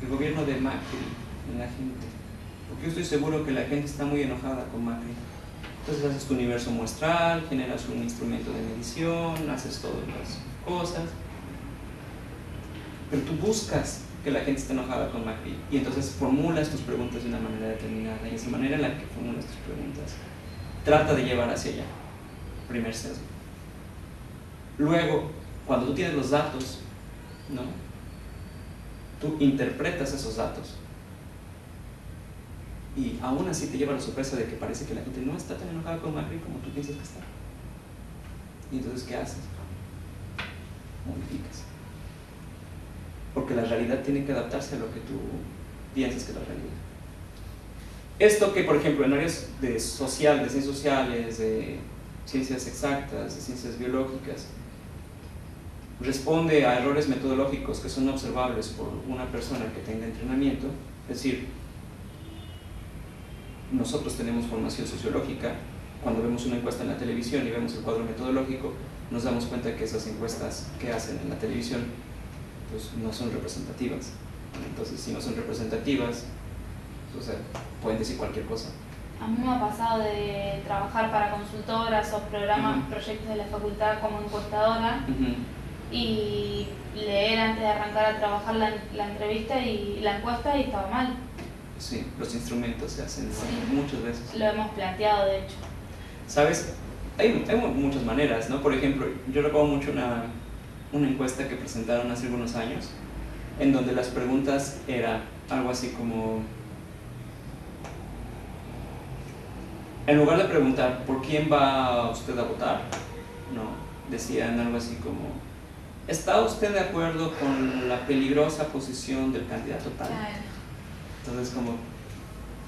gobierno de Macri en la gente, porque yo estoy seguro que la gente está muy enojada con Macri. Entonces haces tu universo muestral, generas un instrumento de medición, haces todas las cosas, pero tú buscas que la gente esté enojada con Macri, y entonces formulas tus preguntas de una manera determinada, y esa manera en la que formulas tus preguntas trata de llevar hacia allá. Primer sesgo. Luego, cuando tú tienes los datos, ¿no?, tú interpretas esos datos, y aún así te lleva la sorpresa de que parece que la gente no está tan enojada con Macri como tú piensas que está. Y entonces, ¿qué haces? Modificas. Porque la realidad tiene que adaptarse a lo que tú piensas que es la realidad. Esto que, por ejemplo, en áreas de ciencias sociales, de ciencias exactas, de ciencias biológicas, responde a errores metodológicos que son observables por una persona que tenga entrenamiento. Es decir, nosotros tenemos formación sociológica. Cuando vemos una encuesta en la televisión y vemos el cuadro metodológico, nos damos cuenta que esas encuestas que hacen en la televisión pues no son representativas. Entonces, si no son representativas, o sea, pueden decir cualquier cosa. A mí me ha pasado de trabajar para consultoras o programas, proyectos de la facultad como encuestadora, y leer antes de arrancar a trabajar la entrevista y la encuesta, y estaba mal. Sí, los instrumentos se hacen muchas veces. Lo hemos planteado, de hecho. ¿Sabes? Hay muchas maneras, ¿no? Por ejemplo, yo recuerdo mucho una encuesta que presentaron hace algunos años, en donde las preguntas era algo así como, en lugar de preguntar ¿por quién va usted a votar?, no, decían algo así como, ¿está usted de acuerdo con la peligrosa posición del candidato tal? Entonces, como,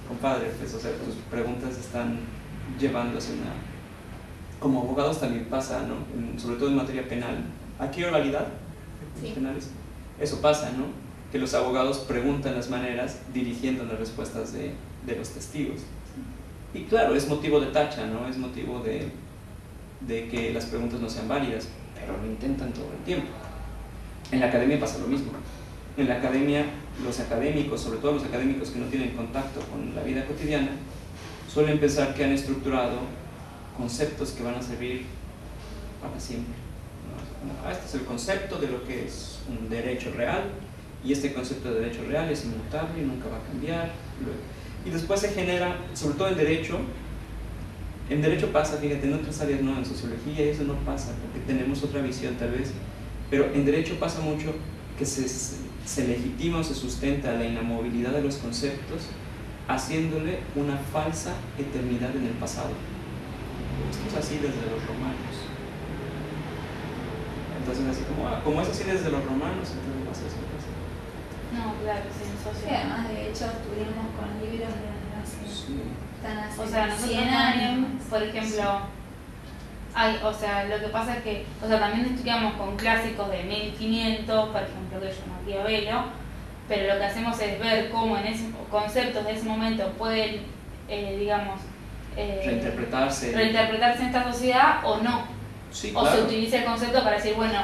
compadre, pues, o sea, tus preguntas están llevando hacia una... Como abogados también pasa, ¿no? Sobre todo en materia penal. ¿Aquí oralidad? Sí. Penales. Eso pasa, ¿no? Que los abogados preguntan las maneras dirigiendo las respuestas de los testigos. Y claro, es motivo de tacha, ¿no? Es motivo de que las preguntas no sean válidas, pero lo intentan todo el tiempo. En la academia pasa lo mismo. En la academia, los académicos, sobre todo los académicos que no tienen contacto con la vida cotidiana, suelen pensar que han estructurado conceptos que van a servir para siempre. Este es el concepto de lo que es un derecho real, y este concepto de derecho real es inmutable y nunca va a cambiar. Y después se genera, sobre todo en derecho pasa, fíjate, en otras áreas no, en sociología eso no pasa, porque tenemos otra visión tal vez, pero en derecho pasa mucho que se legitima o se sustenta la inamovilidad de los conceptos haciéndole una falsa eternidad en el pasado. esto es así desde los romanos. Entonces así como es así desde los romanos, entonces va a ser así. No, claro, sí, Sí, además de hecho estuvimos con libros de están hace o sea, nosotros 100 también, años. por ejemplo, o sea, lo que pasa es que, o sea, también estudiamos con clásicos de 1500, por ejemplo, que yo Maquiavelo, pero lo que hacemos es ver cómo en esos conceptos de ese momento pueden, digamos, reinterpretarse en esta sociedad o no. Sí, o claro. se utiliza el concepto para decir, bueno,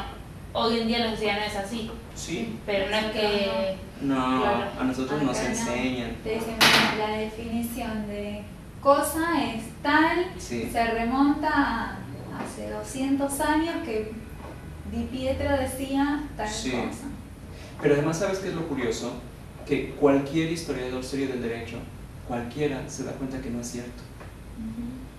hoy en día la sociedad no es así. Sí. Pero no es que... No, Claro. a nosotros nos Acá no. enseñan. Te dicen, bueno, la definición de cosa es tal, Sí. se remonta a hace 200 años que Di Pietro decía tal Sí. cosa. Pero además, ¿sabes qué es lo curioso? Que cualquier historiador serio del derecho, cualquiera se da cuenta que no es cierto.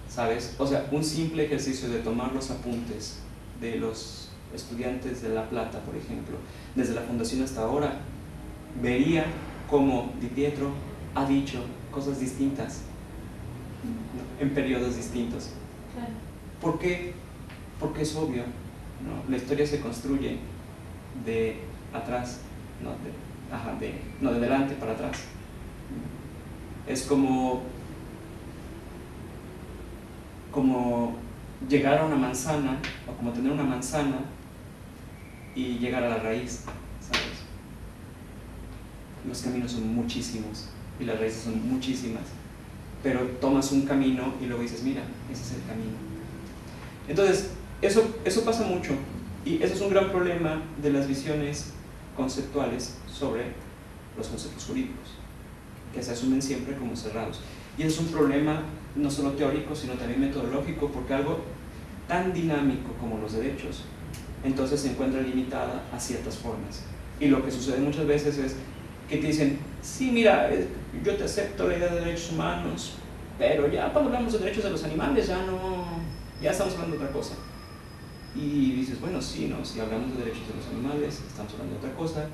¿Sabes? O sea, un simple ejercicio de tomar los apuntes de los estudiantes de La Plata, por ejemplo, desde la fundación hasta ahora, vería cómo Di Pietro ha dicho cosas distintas, ¿no? En periodos distintos. Claro. ¿Por qué? Porque es obvio, ¿no? La historia se construye de atrás, no de delante para atrás. Es como llegar a una manzana, o como tener una manzana y llegar a la raíz, ¿sabes? Los caminos son muchísimos y las raíces son muchísimas, pero tomas un camino y luego dices, mira, ese es el camino. Entonces, eso pasa mucho, y eso es un gran problema de las visiones conceptuales sobre los conceptos jurídicos, que se asumen siempre como cerrados. Y es un problema no solo teórico, sino también metodológico, porque algo tan dinámico como los derechos, entonces se encuentra limitada a ciertas formas. Y lo que sucede muchas veces es que te dicen, sí, mira, yo te acepto la idea de derechos humanos, pero ya cuando hablamos de derechos de los animales ya estamos hablando de otra cosa. Y dices, bueno, sí, no, si hablamos de derechos de los animales, estamos hablando de otra cosa,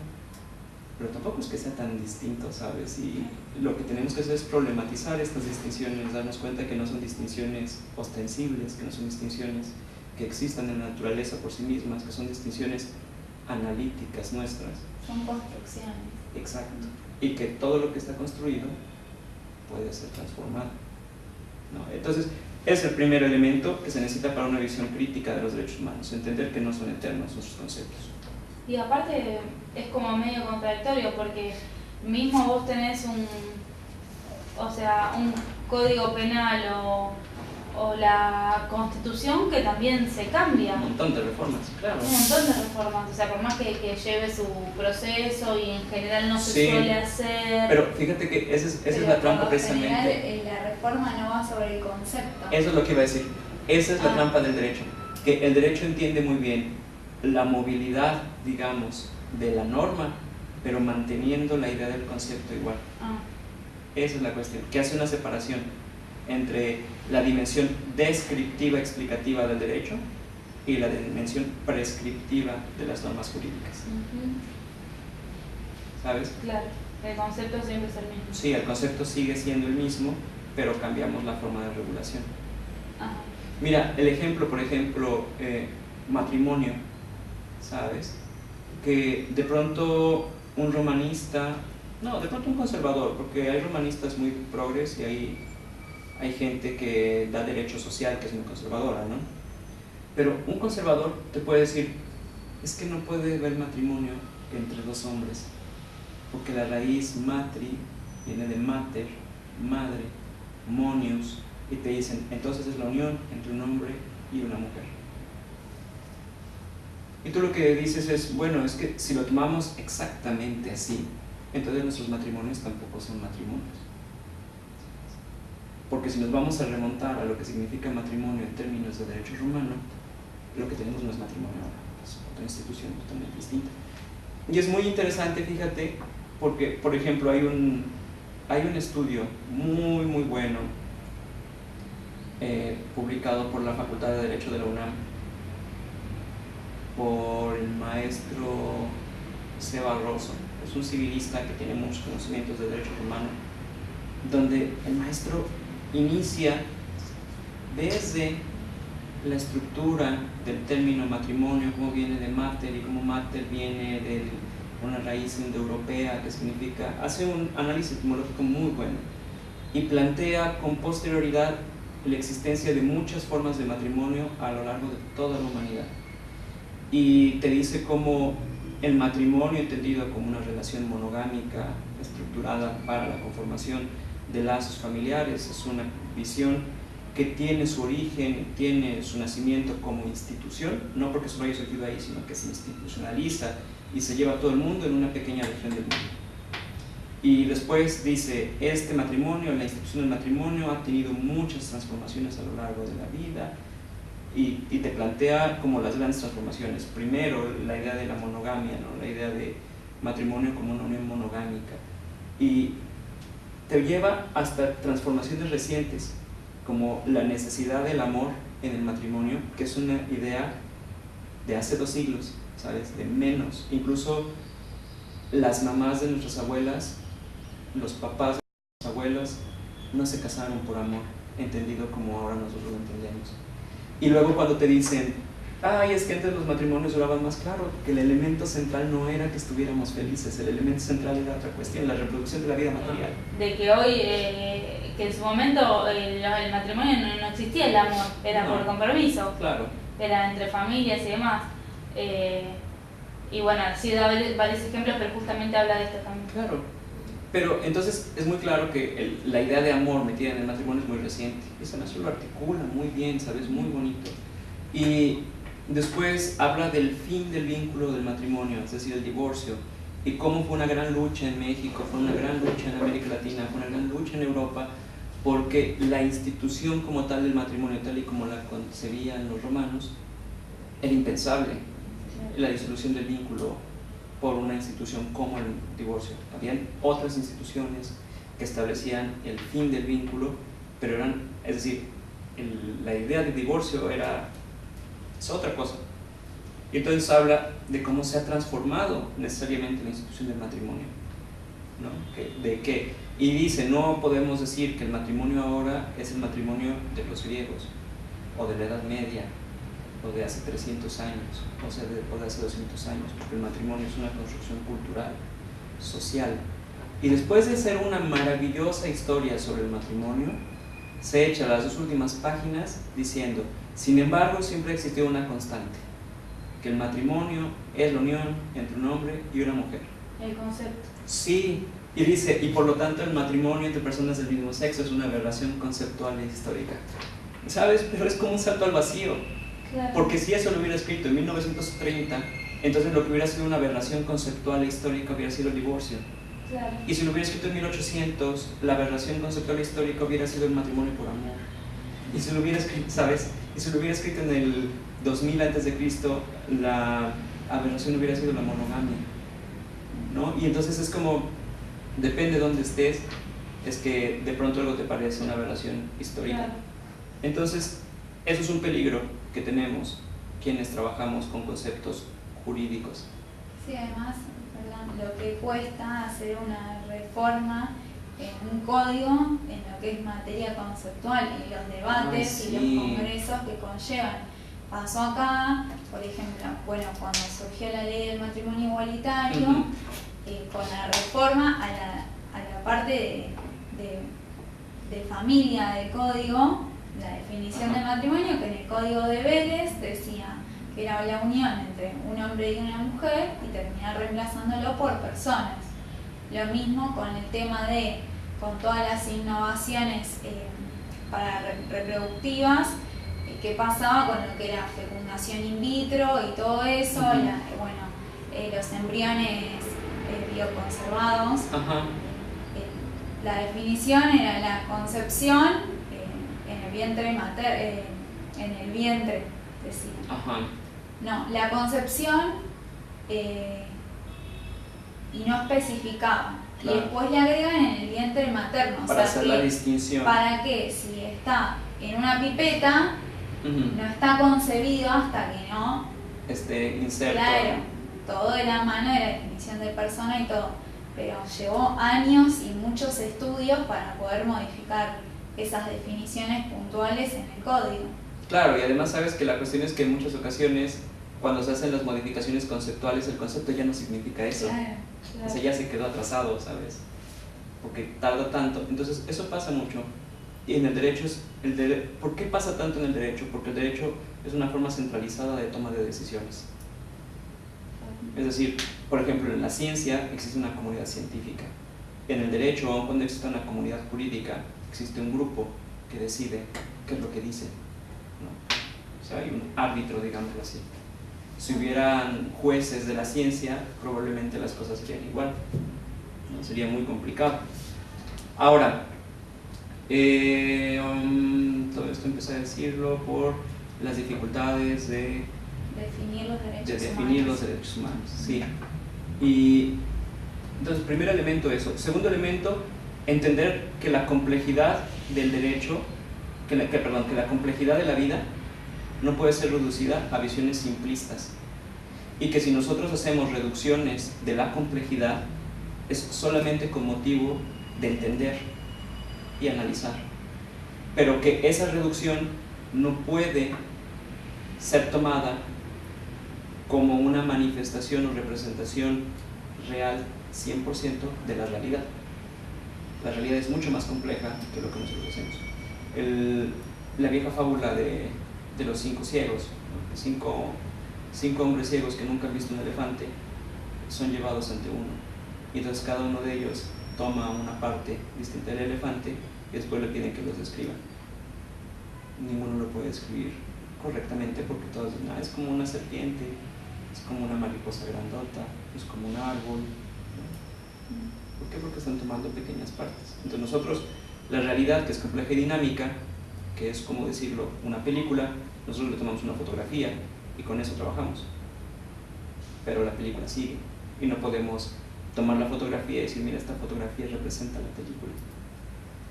pero tampoco es que sea tan distinto, ¿sabes? Y lo que tenemos que hacer es problematizar estas distinciones, darnos cuenta que no son distinciones ostensibles, que no son distinciones que existan en la naturaleza por sí mismas, que son distinciones analíticas nuestras. Son construcciones. Exacto. Y que todo lo que está construido puede ser transformado, ¿no? Entonces, es el primer elemento que se necesita para una visión crítica de los derechos humanos, entender que no son eternos nuestros conceptos. Y aparte es como medio contradictorio porque mismo vos tenés un código penal o la constitución que también se cambia. Un montón de reformas, claro. Un montón de reformas, o sea, por más que lleve su proceso y en general no se suele hacer. Pero fíjate que esa es la trampa precisamente. La reforma no va sobre el concepto. Eso es lo que iba a decir. Esa es la trampa del derecho. Que el derecho entiende muy bien la movilidad, digamos, de la norma, pero manteniendo la idea del concepto igual. Esa es la cuestión, que hace una separación entre la dimensión descriptiva explicativa del derecho y la dimensión prescriptiva de las normas jurídicas. ¿Sabes? Claro, el concepto siempre es el mismo. Sí, el concepto sigue siendo el mismo, pero cambiamos la forma de regulación. Mira, el ejemplo, por ejemplo, matrimonio, ¿sabes? Que de pronto un romanista, no, de pronto un conservador, porque hay romanistas muy progres y hay gente que da derecho social, que es muy conservadora, ¿no? Pero un conservador te puede decir, es que no puede haber matrimonio entre dos hombres, porque la raíz matri viene de mater, madre, monius, y te dicen, entonces es la unión entre un hombre y una mujer. Y tú lo que dices es, bueno, es que si lo tomamos exactamente así, entonces nuestros matrimonios tampoco son matrimonios. Porque si nos vamos a remontar a lo que significa matrimonio en términos de derecho romano, lo que tenemos no es matrimonio ahora, es otra institución totalmente distinta. Y es muy interesante, fíjate, porque, por ejemplo, hay un estudio muy, muy bueno publicado por la Facultad de Derecho de la UNAM, por el maestro Seba Rosso, es un civilista que tiene muchos conocimientos de derecho romano, donde el maestro inicia desde la estructura del término matrimonio, cómo viene de mater y cómo mater viene de una raíz indoeuropea que significa, hace un análisis etimológico muy bueno y plantea con posterioridad la existencia de muchas formas de matrimonio a lo largo de toda la humanidad. Y te dice cómo el matrimonio, entendido como una relación monogámica estructurada para la conformación de lazos familiares, es una visión que tiene su origen, tiene su nacimiento como institución, no porque solo haya surgido ahí, sino que se institucionaliza y se lleva a todo el mundo en una pequeña región del mundo. Y después dice, este matrimonio, la institución del matrimonio ha tenido muchas transformaciones a lo largo de la vida, y te plantea como las grandes transformaciones. Primero, la idea de la monogamia, ¿no? La idea de matrimonio como una unión monogámica, y te lleva hasta transformaciones recientes, como la necesidad del amor en el matrimonio, que es una idea de hace 2 siglos, ¿sabes? De menos. Incluso las mamás de nuestras abuelas, los papás de nuestras abuelas, no se casaron por amor, entendido como ahora nosotros lo entendemos. Y luego cuando te dicen, ay, es que antes los matrimonios duraban más, claro, que el elemento central no era que estuviéramos felices, el elemento central era otra cuestión, la reproducción de la vida material. De que hoy, que en su momento el matrimonio no existía el amor, era por compromiso, claro, era entre familias y demás. Y bueno, sí da varios ejemplos, pero justamente habla de esto también. Claro. Pero entonces es muy claro que la idea de amor metida en el matrimonio es muy reciente. Y San Ignacio lo articula muy bien, ¿sabes? Muy bonito. Y después habla del fin del vínculo del matrimonio, es decir, el divorcio. Y cómo fue una gran lucha en México, fue una gran lucha en América Latina, fue una gran lucha en Europa, porque la institución como tal del matrimonio, tal y como la concebían los romanos, era impensable. La disolución del vínculo por una institución como el divorcio. Habían otras instituciones que establecían el fin del vínculo, pero eran, es decir, la idea del divorcio es otra cosa. Y entonces habla de cómo se ha transformado necesariamente la institución del matrimonio, ¿no? Y dice, no podemos decir que el matrimonio ahora es el matrimonio de los griegos, o de la Edad Media, o de hace 300 años, o de hace 200 años, porque el matrimonio es una construcción cultural, social. Y después de ser una maravillosa historia sobre el matrimonio, se echa las 2 últimas páginas diciendo, sin embargo, siempre ha existido una constante, que el matrimonio es la unión entre un hombre y una mujer. El concepto. Sí, y dice, y por lo tanto el matrimonio entre personas del mismo sexo es una aberración conceptual e histórica. ¿Sabes? Pero es como un salto al vacío. Claro. Porque si eso lo hubiera escrito en 1930, entonces lo que hubiera sido una aberración conceptual e histórica hubiera sido el divorcio. Claro. Y si lo hubiera escrito en 1800, la aberración conceptual e histórica hubiera sido el matrimonio por amor. Y si lo hubiera escrito, ¿sabes? Y si lo hubiera escrito en el 2000 a.C., la aberración hubiera sido la monogamia, ¿no? Y entonces es como, depende de dónde estés, es que de pronto algo te parece una aberración histórica. Claro. Entonces, eso es un peligro que tenemos quienes trabajamos con conceptos jurídicos. Sí, además, lo que cuesta hacer una reforma en un código en lo que es materia conceptual y los debates sí. y los congresos que conllevan. Pasó acá, por ejemplo, bueno, cuando surgió la ley del matrimonio igualitario, con la reforma a la parte de familia del código, la definición del matrimonio, que en el código de Vélez decía que era la unión entre un hombre y una mujer y terminar reemplazándolo por personas. Lo mismo con el tema con todas las innovaciones para reproductivas, qué pasaba con lo que era fecundación in vitro y todo eso, los embriones bioconservados. La definición era la concepción en el vientre en el vientre, decía. No, la concepción y no especificaba. Claro. Y después le agregan en el vientre materno. Para hacer la distinción. Para que si está en una pipeta, no está concebido hasta que no esté inserto. Claro, todo de la mano de la definición de persona y todo. Pero llevó años y muchos estudios para poder modificar esas definiciones puntuales en el código. Claro, y además sabes que la cuestión es que en muchas ocasiones cuando se hacen las modificaciones conceptuales, el concepto ya no significa eso. Claro. O sea, ya se quedó atrasado, ¿sabes? Porque tarda tanto. Entonces, eso pasa mucho. Y en el derecho ¿por qué pasa tanto en el derecho? Porque el derecho es una forma centralizada de toma de decisiones. Es decir, por ejemplo, en la ciencia existe una comunidad científica. En el derecho, aun cuando existe una comunidad jurídica, existe un grupo que decide qué es lo que dice, ¿no? O sea, hay un árbitro, digámoslo así. Si hubieran jueces de la ciencia, probablemente las cosas serían igual, ¿no? Sería muy complicado. Ahora, todo esto empecé a decirlo por las dificultades de definir los derechos humanos. Sí. Y entonces, primer elemento eso. Segundo elemento, entender que la complejidad del derecho, que la complejidad de la vida no puede ser reducida a visiones simplistas, y que si nosotros hacemos reducciones de la complejidad es solamente con motivo de entender y analizar, pero que esa reducción no puede ser tomada como una manifestación o representación real 100% de la realidad. La realidad es mucho más compleja que lo que nosotros hacemos. La vieja fábula de los 5 ciegos, ¿no? Cinco hombres ciegos que nunca han visto un elefante son llevados ante uno, y entonces cada uno de ellos toma una parte distinta del elefante y después le piden que los describan. Ninguno lo puede describir correctamente porque todos dicen, es como una serpiente, es como una mariposa grandota, es como un árbol, ¿no? ¿Por qué? Porque están tomando pequeñas partes. Entonces nosotros, la realidad, que es compleja y dinámica, que es como decirlo, una película, nosotros le tomamos una fotografía y con eso trabajamos, pero la película sigue y no podemos tomar la fotografía y decir, mira, esta fotografía representa la película,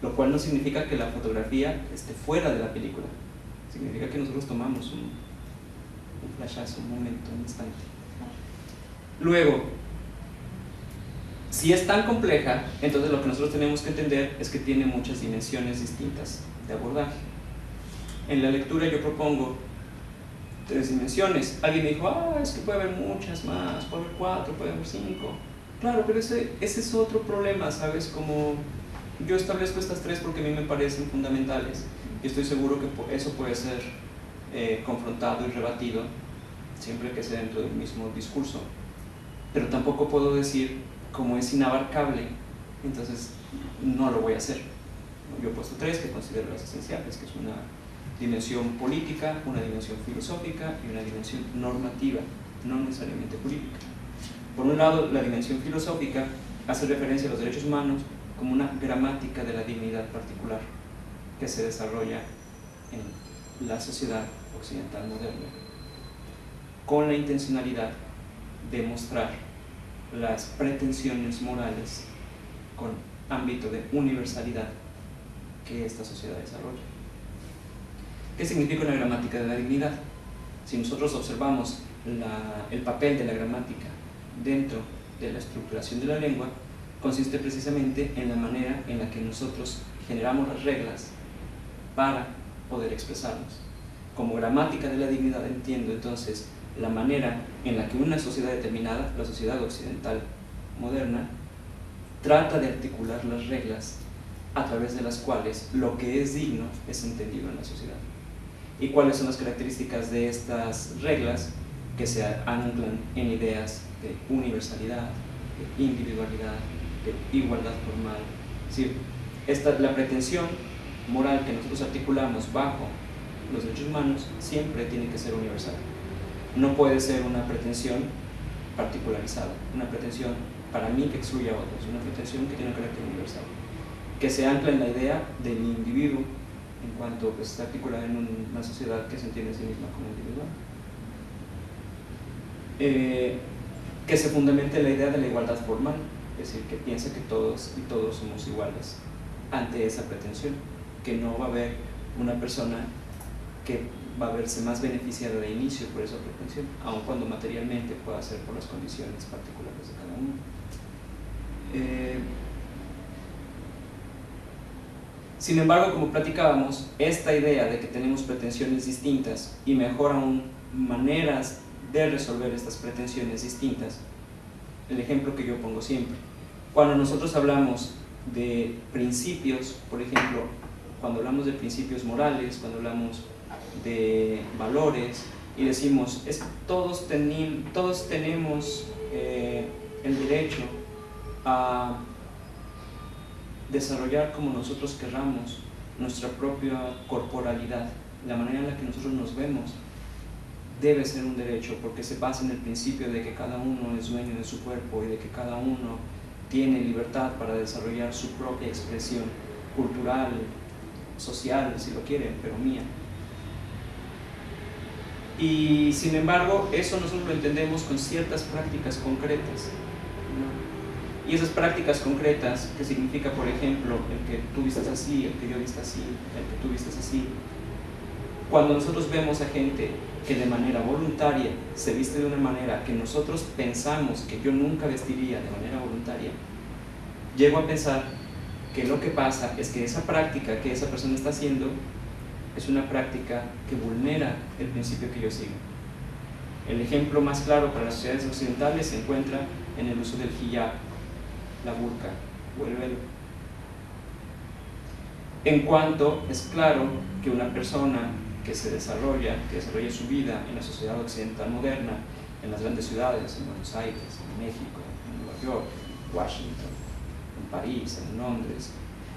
lo cual no significa que la fotografía esté fuera de la película, significa que nosotros tomamos un flashazo, un momento, un instante. Luego, si es tan compleja, entonces lo que nosotros tenemos que entender es que tiene muchas dimensiones distintas de abordaje. En la lectura yo propongo 3 dimensiones. Alguien me dijo, es que puede haber muchas más, puede haber 4, puede haber 5. Claro, pero ese es otro problema, ¿sabes? Como yo establezco estas 3 porque a mí me parecen fundamentales y estoy seguro que eso puede ser confrontado y rebatido siempre que sea dentro del mismo discurso, pero tampoco puedo decir, como es inabarcable, entonces no lo voy a hacer. Yo he puesto 3 que considero las esenciales, que es una dimensión política, una dimensión filosófica y una dimensión normativa, no necesariamente jurídica. Por un lado, la dimensión filosófica hace referencia a los derechos humanos como una gramática de la dignidad particular que se desarrolla en la sociedad occidental moderna, con la intencionalidad de mostrar las pretensiones morales con ámbito de universalidad que esta sociedad desarrolla. ¿Qué significa una gramática de la dignidad? Si nosotros observamos el papel de la gramática dentro de la estructuración de la lengua, consiste precisamente en la manera en la que nosotros generamos las reglas para poder expresarnos. Como gramática de la dignidad entiendo entonces la manera en la que una sociedad determinada, la sociedad occidental moderna, trata de articular las reglas a través de las cuales lo que es digno es entendido en la sociedad. ¿Y cuáles son las características de estas reglas? Que se anclan en ideas de universalidad, de individualidad, de igualdad formal. Es decir, la pretensión moral que nosotros articulamos bajo los derechos humanos siempre tiene que ser universal. No puede ser una pretensión particularizada, una pretensión para mí que excluye a otros, una pretensión que tiene un carácter universal, que se ancla en la idea del individuo en cuanto está articulada en una sociedad que se entiende a sí misma como individual. Que se fundamente en la idea de la igualdad formal, es decir, que piensa que todos y todos somos iguales ante esa pretensión, que no va a haber una persona que va a verse más beneficiada de inicio por esa pretensión, aun cuando materialmente pueda ser por las condiciones particulares de cada uno. Sin embargo, como platicábamos, esta idea de que tenemos pretensiones distintas y mejor aún maneras de resolver estas pretensiones distintas, el ejemplo que yo pongo siempre, cuando nosotros hablamos de principios, por ejemplo, cuando hablamos de principios morales, cuando hablamos de valores y decimos, todos tenemos el derecho a desarrollar como nosotros querramos nuestra propia corporalidad, la manera en la que nosotros nos vemos debe ser un derecho porque se basa en el principio de que cada uno es dueño de su cuerpo y de que cada uno tiene libertad para desarrollar su propia expresión cultural, social, si lo quieren, pero mía. Y sin embargo, eso nosotros lo entendemos con ciertas prácticas concretas, ¿no? Y esas prácticas concretas, que significa, por ejemplo, el que tú vistas así, el que yo vista así, el que tú vistas así, cuando nosotros vemos a gente que de manera voluntaria se viste de una manera que nosotros pensamos que yo nunca vestiría de manera voluntaria, llego a pensar que lo que pasa es que esa práctica que esa persona está haciendo es una práctica que vulnera el principio que yo sigo. El ejemplo más claro para las sociedades occidentales se encuentra en el uso del hijab, la burka o el velo. En cuanto es claro que una persona que desarrolla su vida en la sociedad occidental moderna, en las grandes ciudades, en Buenos Aires, en México, en Nueva York, en Washington, en París, en Londres,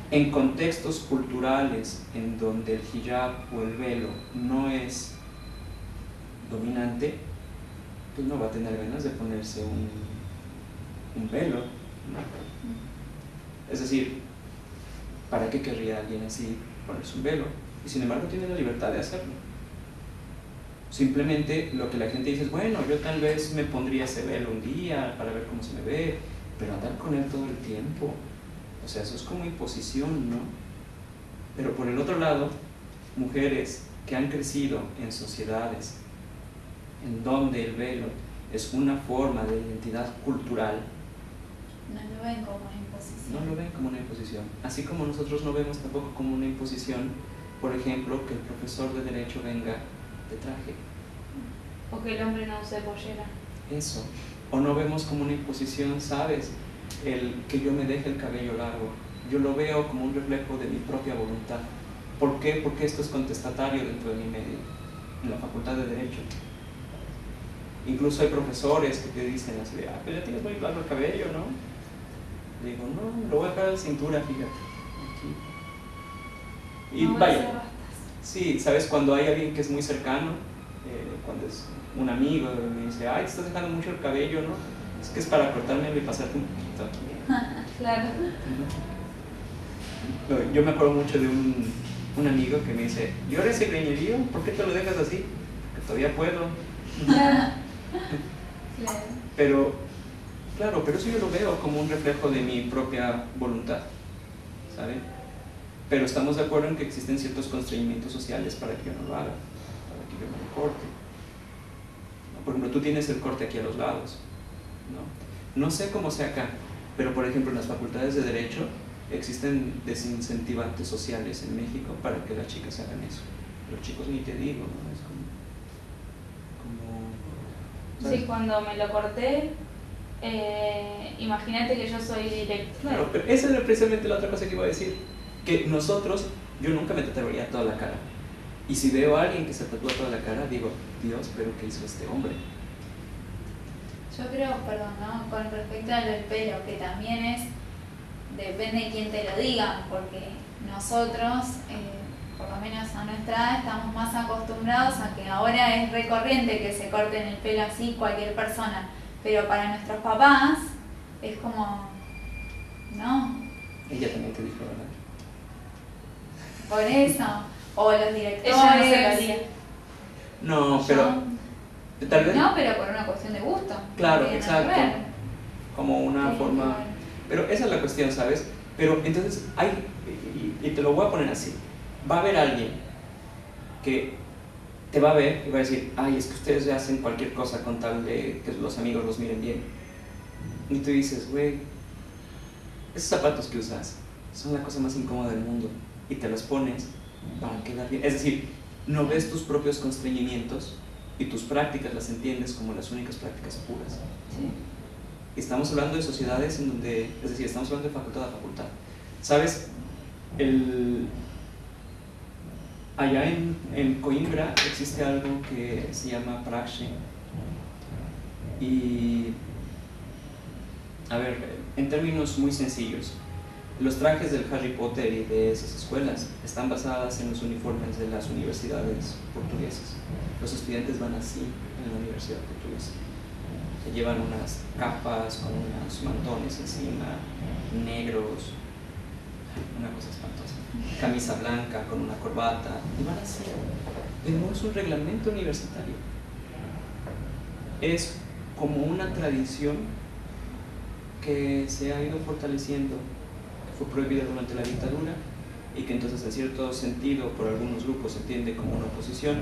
en contextos culturales en donde el hijab o el velo no es dominante, pues no va a tener ganas de ponerse un velo, ¿no? Es decir, ¿para qué querría alguien así ponerse un velo? Y sin embargo tiene la libertad de hacerlo. Simplemente lo que la gente dice es, bueno, yo tal vez me pondría ese velo un día para ver cómo se me ve, pero andar con él todo el tiempo, o sea, eso es como imposición, ¿no? Pero por el otro lado, mujeres que han crecido en sociedades en donde el velo es una forma de identidad cultural, no lo ven como una imposición. No lo ven como una imposición. Así como nosotros no vemos tampoco como una imposición, por ejemplo, que el profesor de Derecho venga de traje. O que el hombre no use pollera. Eso. O no vemos como una imposición, ¿sabes? El que yo me deje el cabello largo. Yo lo veo como un reflejo de mi propia voluntad. ¿Por qué? Porque esto es contestatario dentro de mi medio, en la Facultad de Derecho. Incluso hay profesores que te dicen así, pero ya tienes muy largo el cabello, ¿no? Digo, no, lo voy a dejar a la cintura, fíjate. Aquí. Y no vaya, sí, ¿sabes? Cuando hay alguien que es muy cercano, cuando es un amigo, me dice, ay, te estás dejando mucho el cabello, ¿no? Es que es para cortármelo y pasarte un poquito aquí. Claro. Yo me acuerdo mucho de un amigo que me dice, ¿yo eres el greñerío? ¿Por qué te lo dejas así? Porque todavía puedo. Claro. Pero, claro, pero eso yo lo veo como un reflejo de mi propia voluntad, ¿saben? Pero estamos de acuerdo en que existen ciertos constreñimientos sociales para que yo no lo haga, para que yo no lo corte. Por ejemplo, tú tienes el corte aquí a los lados, ¿no? No sé cómo sea acá, pero por ejemplo en las facultades de Derecho existen desincentivantes sociales en México para que las chicas hagan eso. Los chicos ni te digo, ¿no? Es como ¿sabes? Sí, cuando me lo corté, imagínate que yo soy directo. Claro, pero esa era precisamente la otra cosa que iba a decir, que nosotros, yo nunca me tatuaría toda la cara, y si veo a alguien que se tatúa toda la cara, digo, Dios, pero ¿qué hizo este hombre? Yo creo, perdón, ¿no? Con respecto a lo del pelo, que también depende de quién te lo diga, porque nosotros, por lo menos a nuestra edad, estamos más acostumbrados a que ahora es recurrente que se corten el pelo así cualquier persona, pero para nuestros papás es como, ¿no? Ella también te dijo, ¿verdad? Por eso, o los directores. Ella no se lo haría. No, pero tal vez. No, pero por una cuestión de gusto. Claro, no tiene nada que exacto. ver. Como una Sí, forma. claro. Pero esa es la cuestión, ¿sabes? Pero entonces hay, y te lo voy a poner así, va a haber alguien que te va a ver y va a decir, ay, es que ustedes hacen cualquier cosa con tal de que los amigos los miren bien. Y tú dices, güey, esos zapatos que usas son la cosa más incómoda del mundo. y te las pones para quedar bien. Es decir, no ves tus propios constreñimientos y tus prácticas las entiendes como las únicas prácticas puras. Sí. Estamos hablando de sociedades en donde, es decir, estamos hablando de facultad a facultad. ¿Sabes? Allá en Coimbra existe algo que se llama praxe. Y, a ver, en términos muy sencillos, los trajes del Harry Potter y de esas escuelas están basadas en los uniformes de las universidades portuguesas. Los estudiantes van así en la universidad portuguesa. Se llevan unas capas con unos mantones encima, negros, una cosa espantosa. Camisa blanca con una corbata, y van así. Pero no es un reglamento universitario. Es como una tradición que se ha ido fortaleciendo, que fue prohibida durante la dictadura y que entonces en cierto sentido por algunos grupos se entiende como una oposición,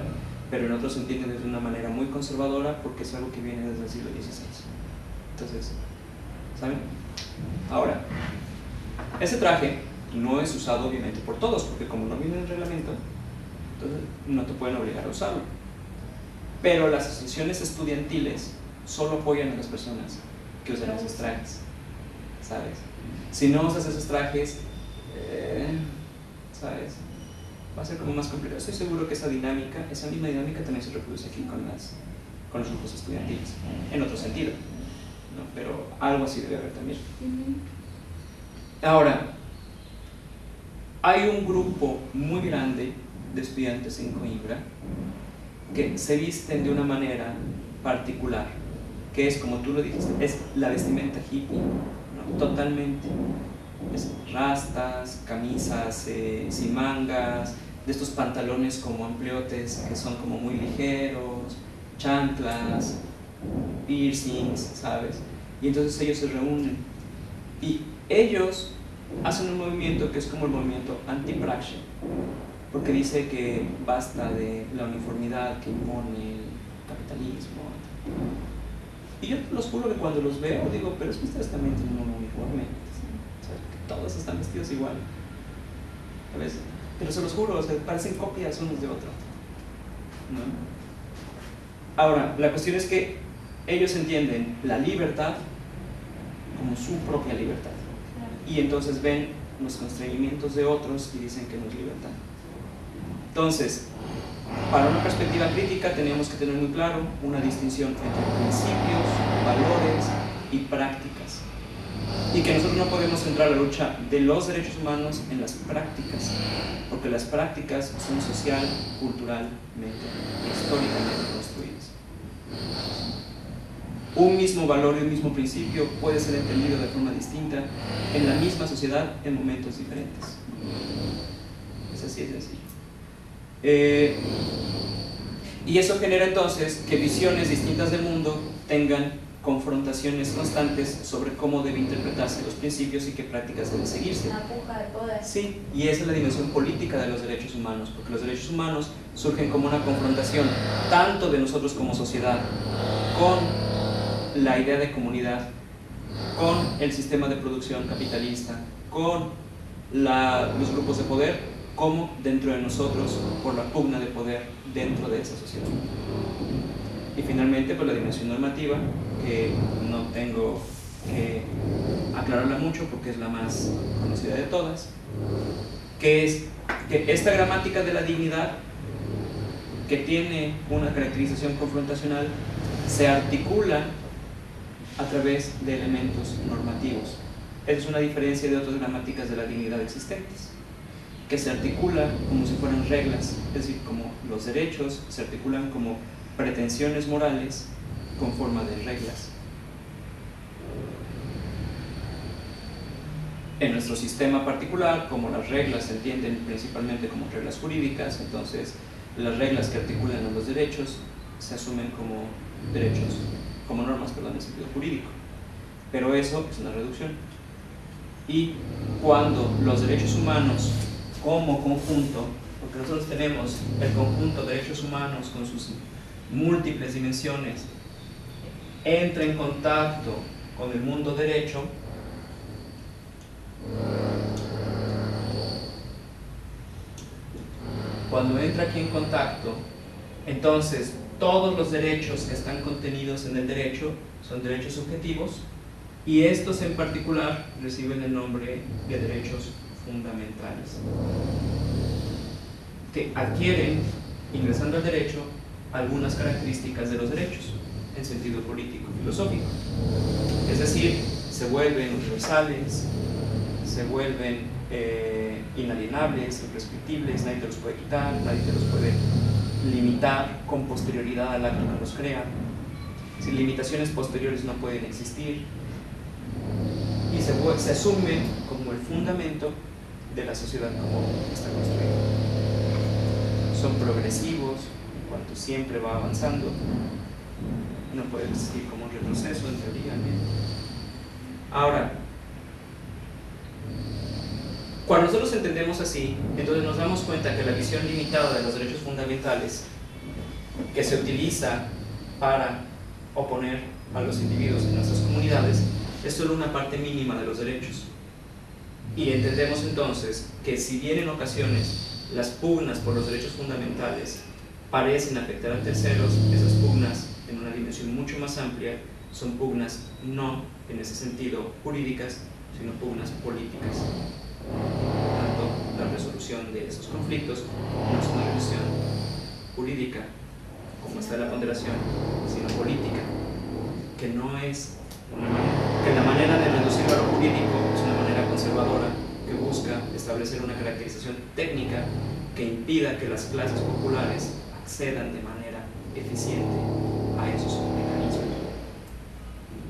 pero en otros se entiende de una manera muy conservadora porque es algo que viene desde el siglo XVI. Entonces, ¿saben? Ahora, ese traje no es usado obviamente por todos, porque como no viene en el reglamento, entonces no te pueden obligar a usarlo. Pero las asociaciones estudiantiles solo apoyan a las personas que usan esos trajes, ¿sabes? Si no usas esos trajes, ¿sabes? Va a ser como más complicado. Estoy seguro que esa misma dinámica también se reproduce aquí con los grupos estudiantiles, en otro sentido, ¿no? Pero algo así debe haber también. Ahora, hay un grupo muy grande de estudiantes en Coimbra que se visten de una manera particular, que es, como tú lo dijiste, es la vestimenta hippie, ¿no? Totalmente. Es rastas, camisas sin mangas, de estos pantalones como ampliotes que son como muy ligeros, chanclas, piercings, ¿sabes? Y entonces ellos se reúnen y ellos hacen un movimiento que es como el movimiento anti-praxe, porque dice que basta de la uniformidad que impone el capitalismo. Y yo los juro que cuando los veo digo, pero es que ustedes también tienen un uniforme, ¿sabes? Que todos están vestidos igual, ¿sabes? Pero se los juro, o sea, parecen copias unos de otros, ¿no? Ahora, la cuestión es que ellos entienden la libertad como su propia libertad, y entonces ven los constreñimientos de otros y dicen que no es libertad. Entonces, para una perspectiva crítica tenemos que tener muy claro una distinción entre principios, valores y prácticas, y que nosotros no podemos centrar la lucha de los derechos humanos en las prácticas, porque las prácticas son social, culturalmente, históricamente construidas. Un mismo valor y un mismo principio puede ser entendido de forma distinta en la misma sociedad en momentos diferentes. Es así de sencillo. Y eso genera entonces que visiones distintas del mundo tengan confrontaciones constantes sobre cómo deben interpretarse los principios y qué prácticas deben seguirse. Una puja de poder. Sí, y esa es la dimensión política de los derechos humanos, porque los derechos humanos surgen como una confrontación tanto de nosotros como sociedad con la idea de comunidad, con el sistema de producción capitalista, con los grupos de poder, como dentro de nosotros por la pugna de poder dentro de esa sociedad. Y finalmente, pues la dimensión normativa, que no tengo que aclararla mucho porque es la más conocida de todas, que es que esta gramática de la dignidad, que tiene una caracterización confrontacional, se articula a través de elementos normativos. Esa es una diferencia de otras gramáticas de la dignidad existentes, que se articula como si fueran reglas, es decir, como los derechos se articulan como pretensiones morales con forma de reglas. En nuestro sistema particular, como las reglas se entienden principalmente como reglas jurídicas, entonces las reglas que articulan a los derechos se asumen como derechos, como normas, perdón, en sentido jurídico. Pero eso es una reducción. Y cuando los derechos humanos como conjunto, porque nosotros tenemos el conjunto de derechos humanos con sus múltiples dimensiones, entra en contacto con el mundo derecho, cuando entra aquí en contacto, entonces todos los derechos que están contenidos en el derecho son derechos subjetivos, y estos en particular reciben el nombre de derechos fundamentales, que adquieren, ingresando al derecho, algunas características de los derechos en sentido político-filosófico. Es decir, se vuelven universales, se vuelven inalienables, imprescriptibles, nadie te los puede quitar, nadie te los puede limitar con posterioridad al acto que los crea. Sin limitaciones posteriores no pueden existir, y se asumen como el fundamento de la sociedad como está construida. Son progresivos en cuanto siempre va avanzando, no puede existir como un retroceso en teoría, ¿no? Ahora, cuando nosotros entendemos así, entonces nos damos cuenta que la visión limitada de los derechos fundamentales que se utiliza para oponer a los individuos en nuestras comunidades es solo una parte mínima de los derechos. Y entendemos entonces que si bien en ocasiones las pugnas por los derechos fundamentales parecen afectar a terceros, esas pugnas en una dimensión mucho más amplia son pugnas no en ese sentido jurídicas, sino pugnas políticas. Por tanto, la resolución de esos conflictos no es una resolución jurídica, como está la ponderación, sino política, que no es que la manera de reducirlo a lo jurídico es una manera conservadora que busca establecer una caracterización técnica que impida que las clases populares accedan de manera eficiente a esos mecanismos.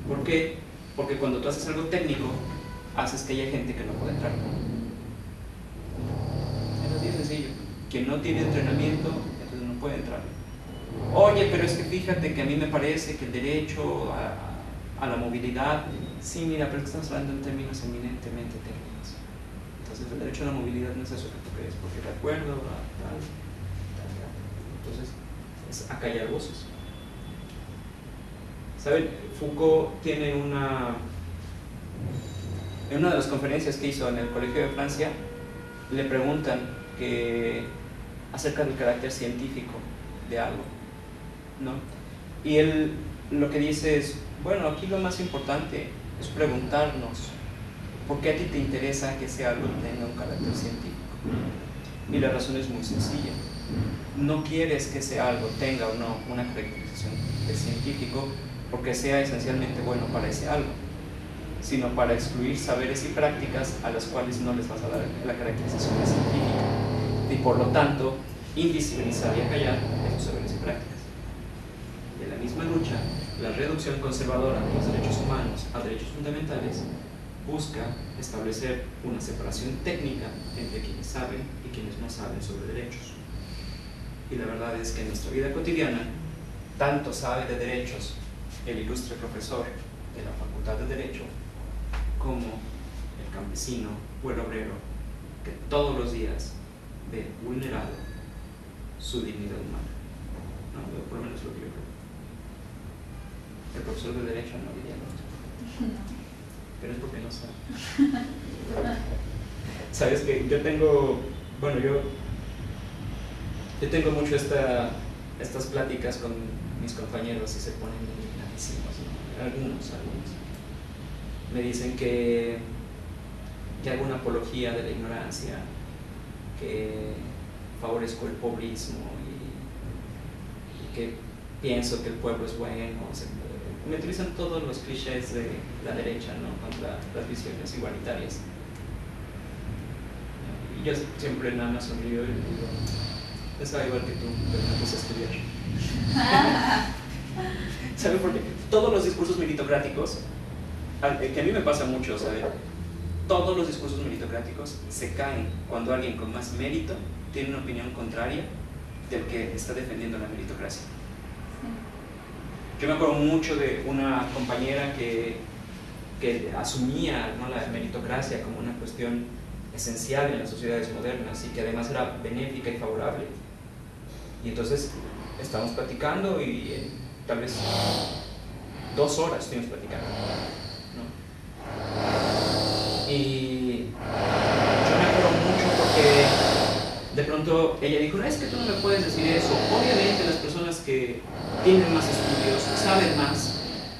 ¿Por qué? Porque cuando tú haces algo técnico, haces que haya gente que no puede entrar. Es así de sencillo. Quien no tiene entrenamiento, entonces no puede entrar. Oye, pero es que fíjate que a mí me parece que el derecho a la movilidad, sí, mira, pero es que estamos hablando en términos eminentemente técnicos. Entonces el derecho a la movilidad no es eso que tú crees, porque de acuerdo a tal. Entonces es acallar voces. ¿Saben? Foucault tiene en una de las conferencias que hizo en el Colegio de Francia, le preguntan acerca del carácter científico de algo, ¿no? Y él lo que dice es, bueno, aquí lo más importante es preguntarnos por qué a ti te interesa que ese algo tenga un carácter científico. Y la razón es muy sencilla. No quieres que ese algo tenga o no una caracterización de científico porque sea esencialmente bueno para ese algo, sino para excluir saberes y prácticas a las cuales no les vas a dar la caracterización de científica, y por lo tanto invisibilizar y acallar esos saberes y prácticas. De la misma lucha, la reducción conservadora de los derechos humanos a derechos fundamentales busca establecer una separación técnica entre quienes saben y quienes no saben sobre derechos. Y la verdad es que en nuestra vida cotidiana, tanto sabe de derechos el ilustre profesor de la Facultad de Derecho como el campesino o el obrero que todos los días ve vulnerado su dignidad humana. No, por lo menos lo que yo creo. El profesor de Derecho no diría no, pero es porque no sabe. Sabes que yo tengo mucho estas pláticas con mis compañeros y se ponen indignadísimos, ¿no? Algunos me dicen que hago una apología de la ignorancia, que favorezco el pobrismo y que pienso que el pueblo es bueno. O sea, me utilizan todos los clichés de la derecha, ¿no? Contra las visiones igualitarias. Y yo siempre nada más sonrío y digo, pensaba igual que tú, pero me puse a estudiar. ¿Sabe por qué? Todos los discursos meritocráticos, que a mí me pasa mucho, ¿sabe? Todos los discursos meritocráticos se caen cuando alguien con más mérito tiene una opinión contraria del que está defendiendo la meritocracia. Yo me acuerdo mucho de una compañera que asumía, ¿no?, la meritocracia como una cuestión esencial en las sociedades modernas y que además era benéfica y favorable. Y entonces estábamos platicando y tal vez 2 horas estuvimos platicando, ¿no? Y yo me acuerdo mucho porque de pronto pronto ella dijo, no, es que tú no me puedes decir eso. Obviamente las personas que tienen más estudios saben más,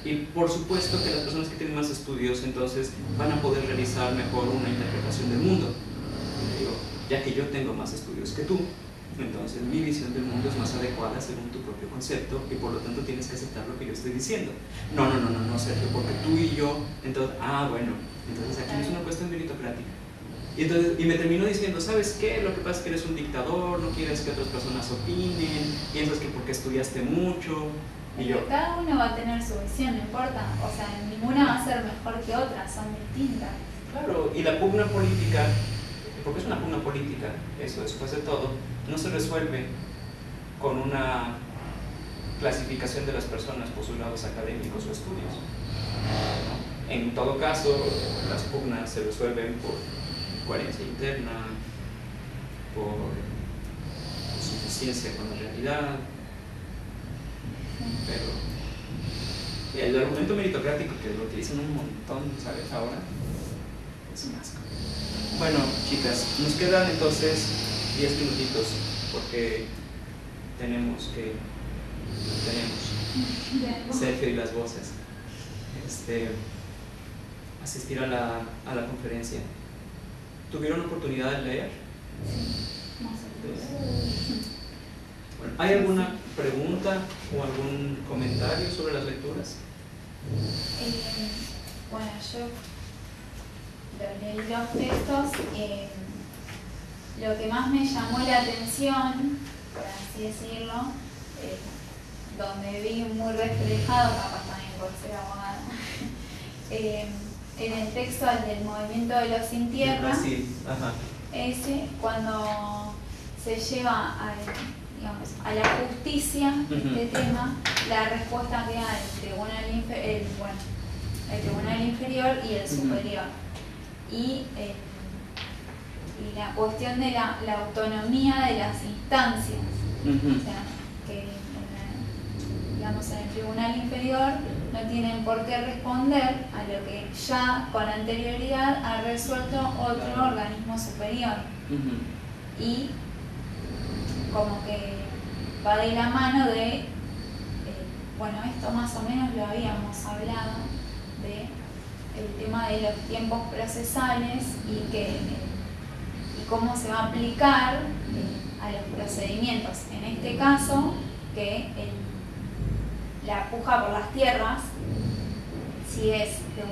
y por supuesto que las personas que tienen más estudios entonces van a poder realizar mejor una interpretación del mundo. Y le digo, ya que yo tengo más estudios que tú, entonces mi visión del mundo es más adecuada según tu propio concepto, y por lo tanto tienes que aceptar lo que yo estoy diciendo. No, Sergio, porque tú y yo, entonces, bueno, entonces aquí no es una cuestión meritocrática. Y me terminó diciendo, ¿sabes qué? Lo que pasa es que eres un dictador, no quieres que otras personas opinen, piensas que porque estudiaste mucho. Y yo, cada uno va a tener su visión, no importa, o sea, ninguna va a ser mejor que otra, son distintas. Claro, y la pugna política, porque es una pugna política, eso después de todo, no se resuelve con una clasificación de las personas por sus grados académicos o estudios, ¿no? En todo caso, las pugnas se resuelven por coherencia interna, por suficiencia con la realidad, pero el argumento meritocrático, que lo utilizan un montón, ¿sabes? Ahora es un asco. Bueno, chicas, nos quedan entonces 10 minutitos, porque tenemos Sergio y las voces, asistir a la conferencia. ¿Tuvieron oportunidad de leer? Sí, más o menos. Bueno, ¿hay alguna pregunta o algún comentario sobre las lecturas? Bueno, yo leí los textos. Lo que más me llamó la atención, por así decirlo, donde vi muy reflejado, capaz también por ser abogada, en el texto del movimiento de los sin tierra, sí. Ajá. Cuando se lleva a la justicia este tema, la respuesta que da el tribunal inferior y el superior. Y la cuestión de la autonomía de las instancias. O sea, que en el tribunal inferior no tienen por qué responder a lo que ya con anterioridad ha resuelto otro organismo superior. Y como que va de la mano de, esto más o menos lo habíamos hablado, de el tema de los tiempos procesales y cómo se va a aplicar a los procedimientos. En este caso, que la puja por las tierras, si es de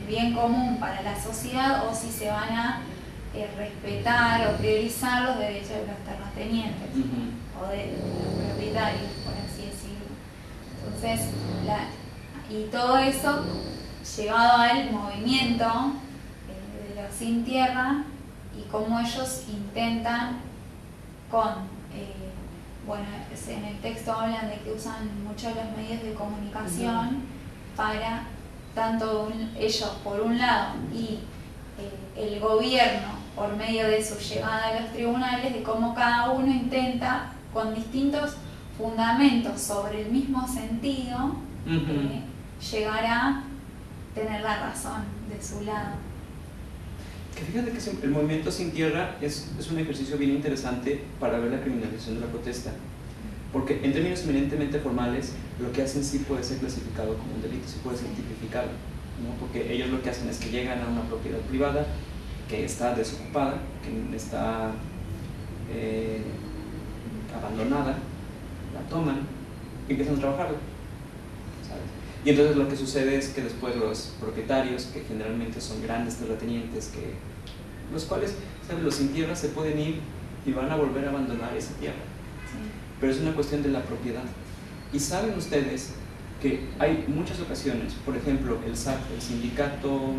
bien común para la sociedad o si se van a respetar o priorizar los derechos de los terratenientes o de los propietarios, por así decirlo. Entonces, y todo eso llevado al movimiento de los sin tierra y cómo ellos intentan en el texto hablan de que usan mucho los medios de comunicación para tanto ellos por un lado y el gobierno por medio de su llegada a los tribunales, de cómo cada uno intenta con distintos fundamentos sobre el mismo sentido llegar a tener la razón de su lado. Que fíjate que el movimiento sin tierra es un ejercicio bien interesante para ver la criminalización de la protesta, porque en términos eminentemente formales lo que hacen sí puede ser clasificado como un delito, sí puede ser tipificado, ¿no? Porque ellos lo que hacen es que llegan a una propiedad privada que está desocupada, que está abandonada, la toman y empiezan a trabajarla, ¿sabes? Y entonces lo que sucede es que después los propietarios, que generalmente son grandes terratenientes, los cuales, ¿sabes? Los sin tierra se pueden ir y van a volver a abandonar esa tierra. Sí. Pero es una cuestión de la propiedad. Y saben ustedes que hay muchas ocasiones, por ejemplo, el SAT, el Sindicato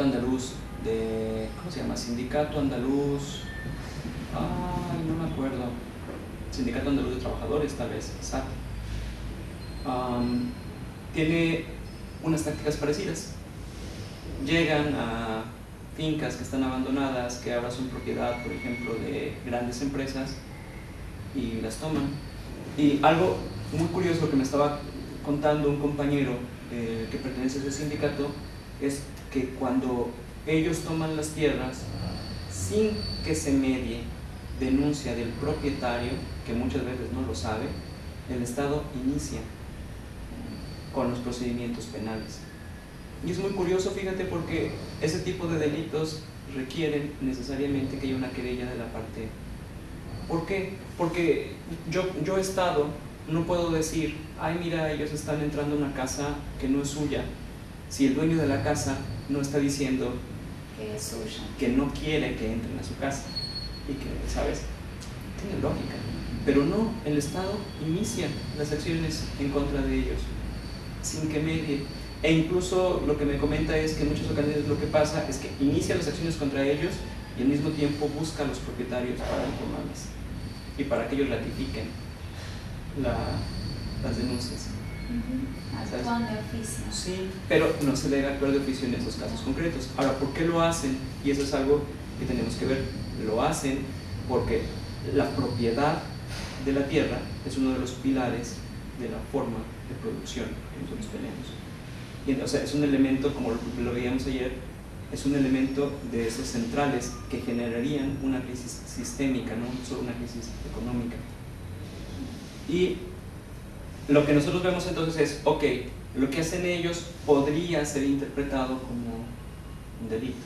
Andaluz ¿cómo se llama? Sindicato Andaluz, no me acuerdo, Sindicato Andaluz de Trabajadores, tal vez, SAT, tiene unas tácticas parecidas. Llegan a fincas que están abandonadas, que ahora son propiedad, por ejemplo, de grandes empresas, y las toman. Y algo muy curioso que me estaba contando un compañero que pertenece a ese sindicato es que cuando ellos toman las tierras, sin que se medie denuncia del propietario, que muchas veces no lo sabe, el Estado inicia con los procedimientos penales. Y es muy curioso, fíjate, porque ese tipo de delitos requieren necesariamente que haya una querella de la parte. ¿Por qué? Porque yo Estado no puedo decir, ay mira, ellos están entrando a una casa que no es suya, si el dueño de la casa no está diciendo que es suya, que no quiere que entren a su casa y que, ¿sabes? Tiene lógica. Pero no, el Estado inicia las acciones en contra de ellos sin que medie. E incluso lo que me comenta es que en muchas ocasiones lo que pasa es que inicia las acciones contra ellos y al mismo tiempo busca a los propietarios para informarles y para que ellos ratifiquen las denuncias. Actúan de oficio. Sí, pero no se debe actuar de oficio en esos casos concretos. Ahora, ¿por qué lo hacen? Y eso es algo que tenemos que ver. Lo hacen porque la propiedad de la tierra es uno de los pilares de la forma de producción que nosotros tenemos. Y, o sea, es un elemento, como lo veíamos ayer, es un elemento de esos centrales que generarían una crisis sistémica, no solo una crisis económica. Y lo que nosotros vemos entonces es, ok, lo que hacen ellos podría ser interpretado como un delito,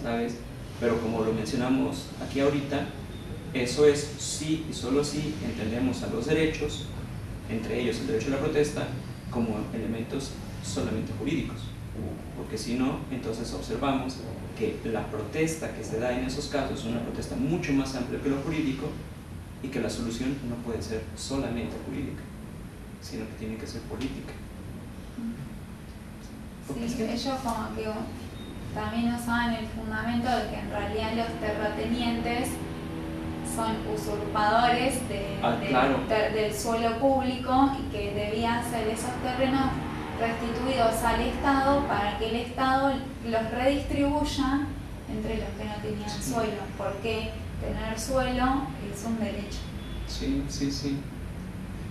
¿sabes? Pero como lo mencionamos aquí ahorita, eso es sí y solo si entendemos a los derechos, entre ellos el derecho a la protesta, como elementos solamente jurídicos, porque si no, entonces observamos que la protesta que se da en esos casos es una protesta mucho más amplia que lo jurídico y que la solución no puede ser solamente jurídica, sino que tiene que ser política. Sí, ellos como que también usaban el fundamento de que en realidad los terratenientes son usurpadores claro, del suelo público y que debían ser esos terrenos restituidos al Estado para que el Estado los redistribuya entre los que no tenían suelo, porque tener suelo es un derecho. Sí, sí, sí.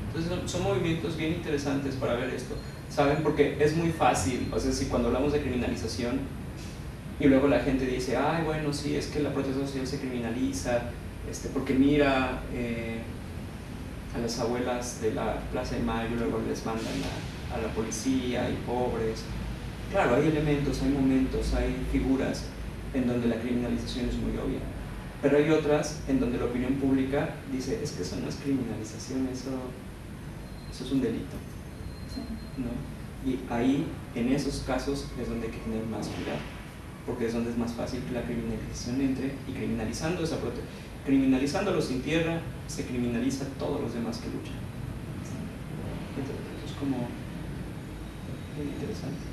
Entonces son movimientos bien interesantes para ver esto, ¿saben? Porque es muy fácil, o sea, si cuando hablamos de criminalización y luego la gente dice, ay, bueno, sí, es que la protesta social se criminaliza, porque mira a las abuelas de la Plaza de Mayo, luego les mandan a la policía y pobres. Claro, hay elementos, hay momentos, hay figuras en donde la criminalización es muy obvia, pero hay otras en donde la opinión pública dice, es que eso no es criminalización, eso es un delito, ¿no? Y ahí, en esos casos, es donde hay que tener más cuidado, porque es donde es más fácil que la criminalización entre, y criminalizando esa protesta, criminalizándolo sin tierra, se criminaliza a todos los demás que luchan. Entonces, eso es como bien interesante.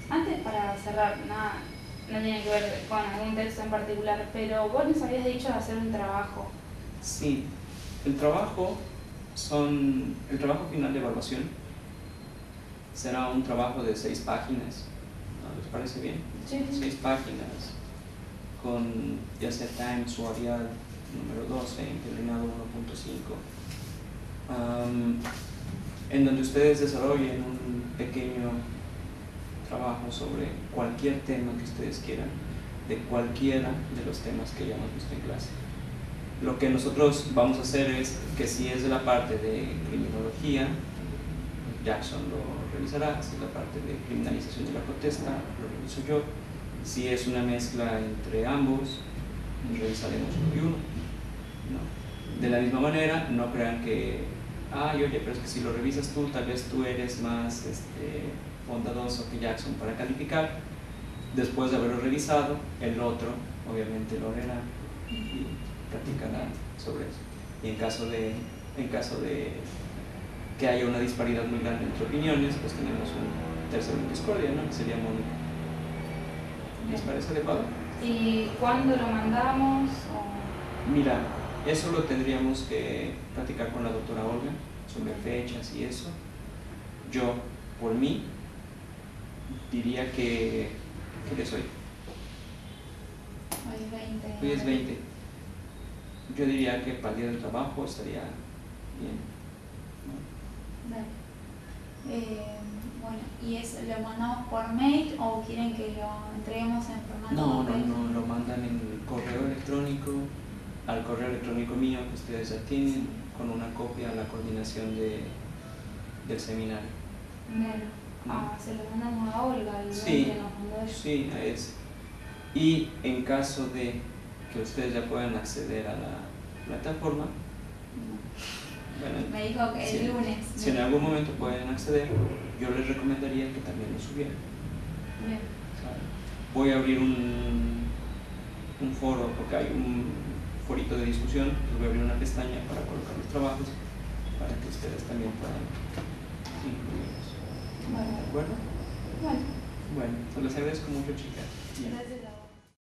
Antes, para cerrar, nada, no tiene que ver con algún texto en particular, pero vos nos habías dicho de hacer un trabajo. Sí, el trabajo final de evaluación será un trabajo de 6 páginas, ¿no? ¿Les parece bien? Sí. 6 páginas, con ya sea Times o Arial número 12, inclinado 1.5, en donde ustedes desarrollen un pequeño trabajo sobre cualquier tema que ustedes quieran, de cualquiera de los temas que ya hemos visto en clase. Lo que nosotros vamos a hacer es que si es de la parte de criminología, Jackson lo revisará. Si es la parte de criminalización de la protesta, lo reviso yo. Si es una mezcla entre ambos, revisaremos uno y uno, ¿no? De la misma manera, no crean que, ay, oye, pero es que si lo revisas tú, tal vez tú eres más bondadoso que Jackson para calificar. Después de haberlo revisado, el otro obviamente lo leerá y practicará sobre eso. Y en caso de que haya una disparidad muy grande entre opiniones, pues tenemos un tercero en discordia, ¿no? Que sería Mónica. ¿Les parece adecuado? ¿Y cuándo lo mandamos? Mira, eso lo tendríamos que platicar con la doctora Olga sobre fechas y eso. Yo, por mí, diría que ¿qué día es hoy? Hoy es 20. Hoy es 20. Yo diría que para el día del trabajo estaría bien, ¿no? Dale. Bueno, ¿y eso lo mandamos por mail o quieren que lo entreguemos en formato papel? No, lo mandan en correo electrónico, al correo electrónico mío que ustedes ya tienen, con una copia a la coordinación del seminario. Bueno, se lo mandamos a Olga, el Sí, que nos mandó ella. sí, a ese. Y en caso de que ustedes ya puedan acceder a la plataforma, bueno, Me dijo que si, el lunes. si en algún momento pueden acceder, yo les recomendaría que también lo subieran. Bien. Voy a abrir un foro, porque hay un forito de discusión, les voy a abrir una pestaña para colocar los trabajos, para que ustedes también puedan incluirlos. Bueno. ¿De acuerdo? Bueno. Bueno, pues les agradezco mucho, chicas. Gracias.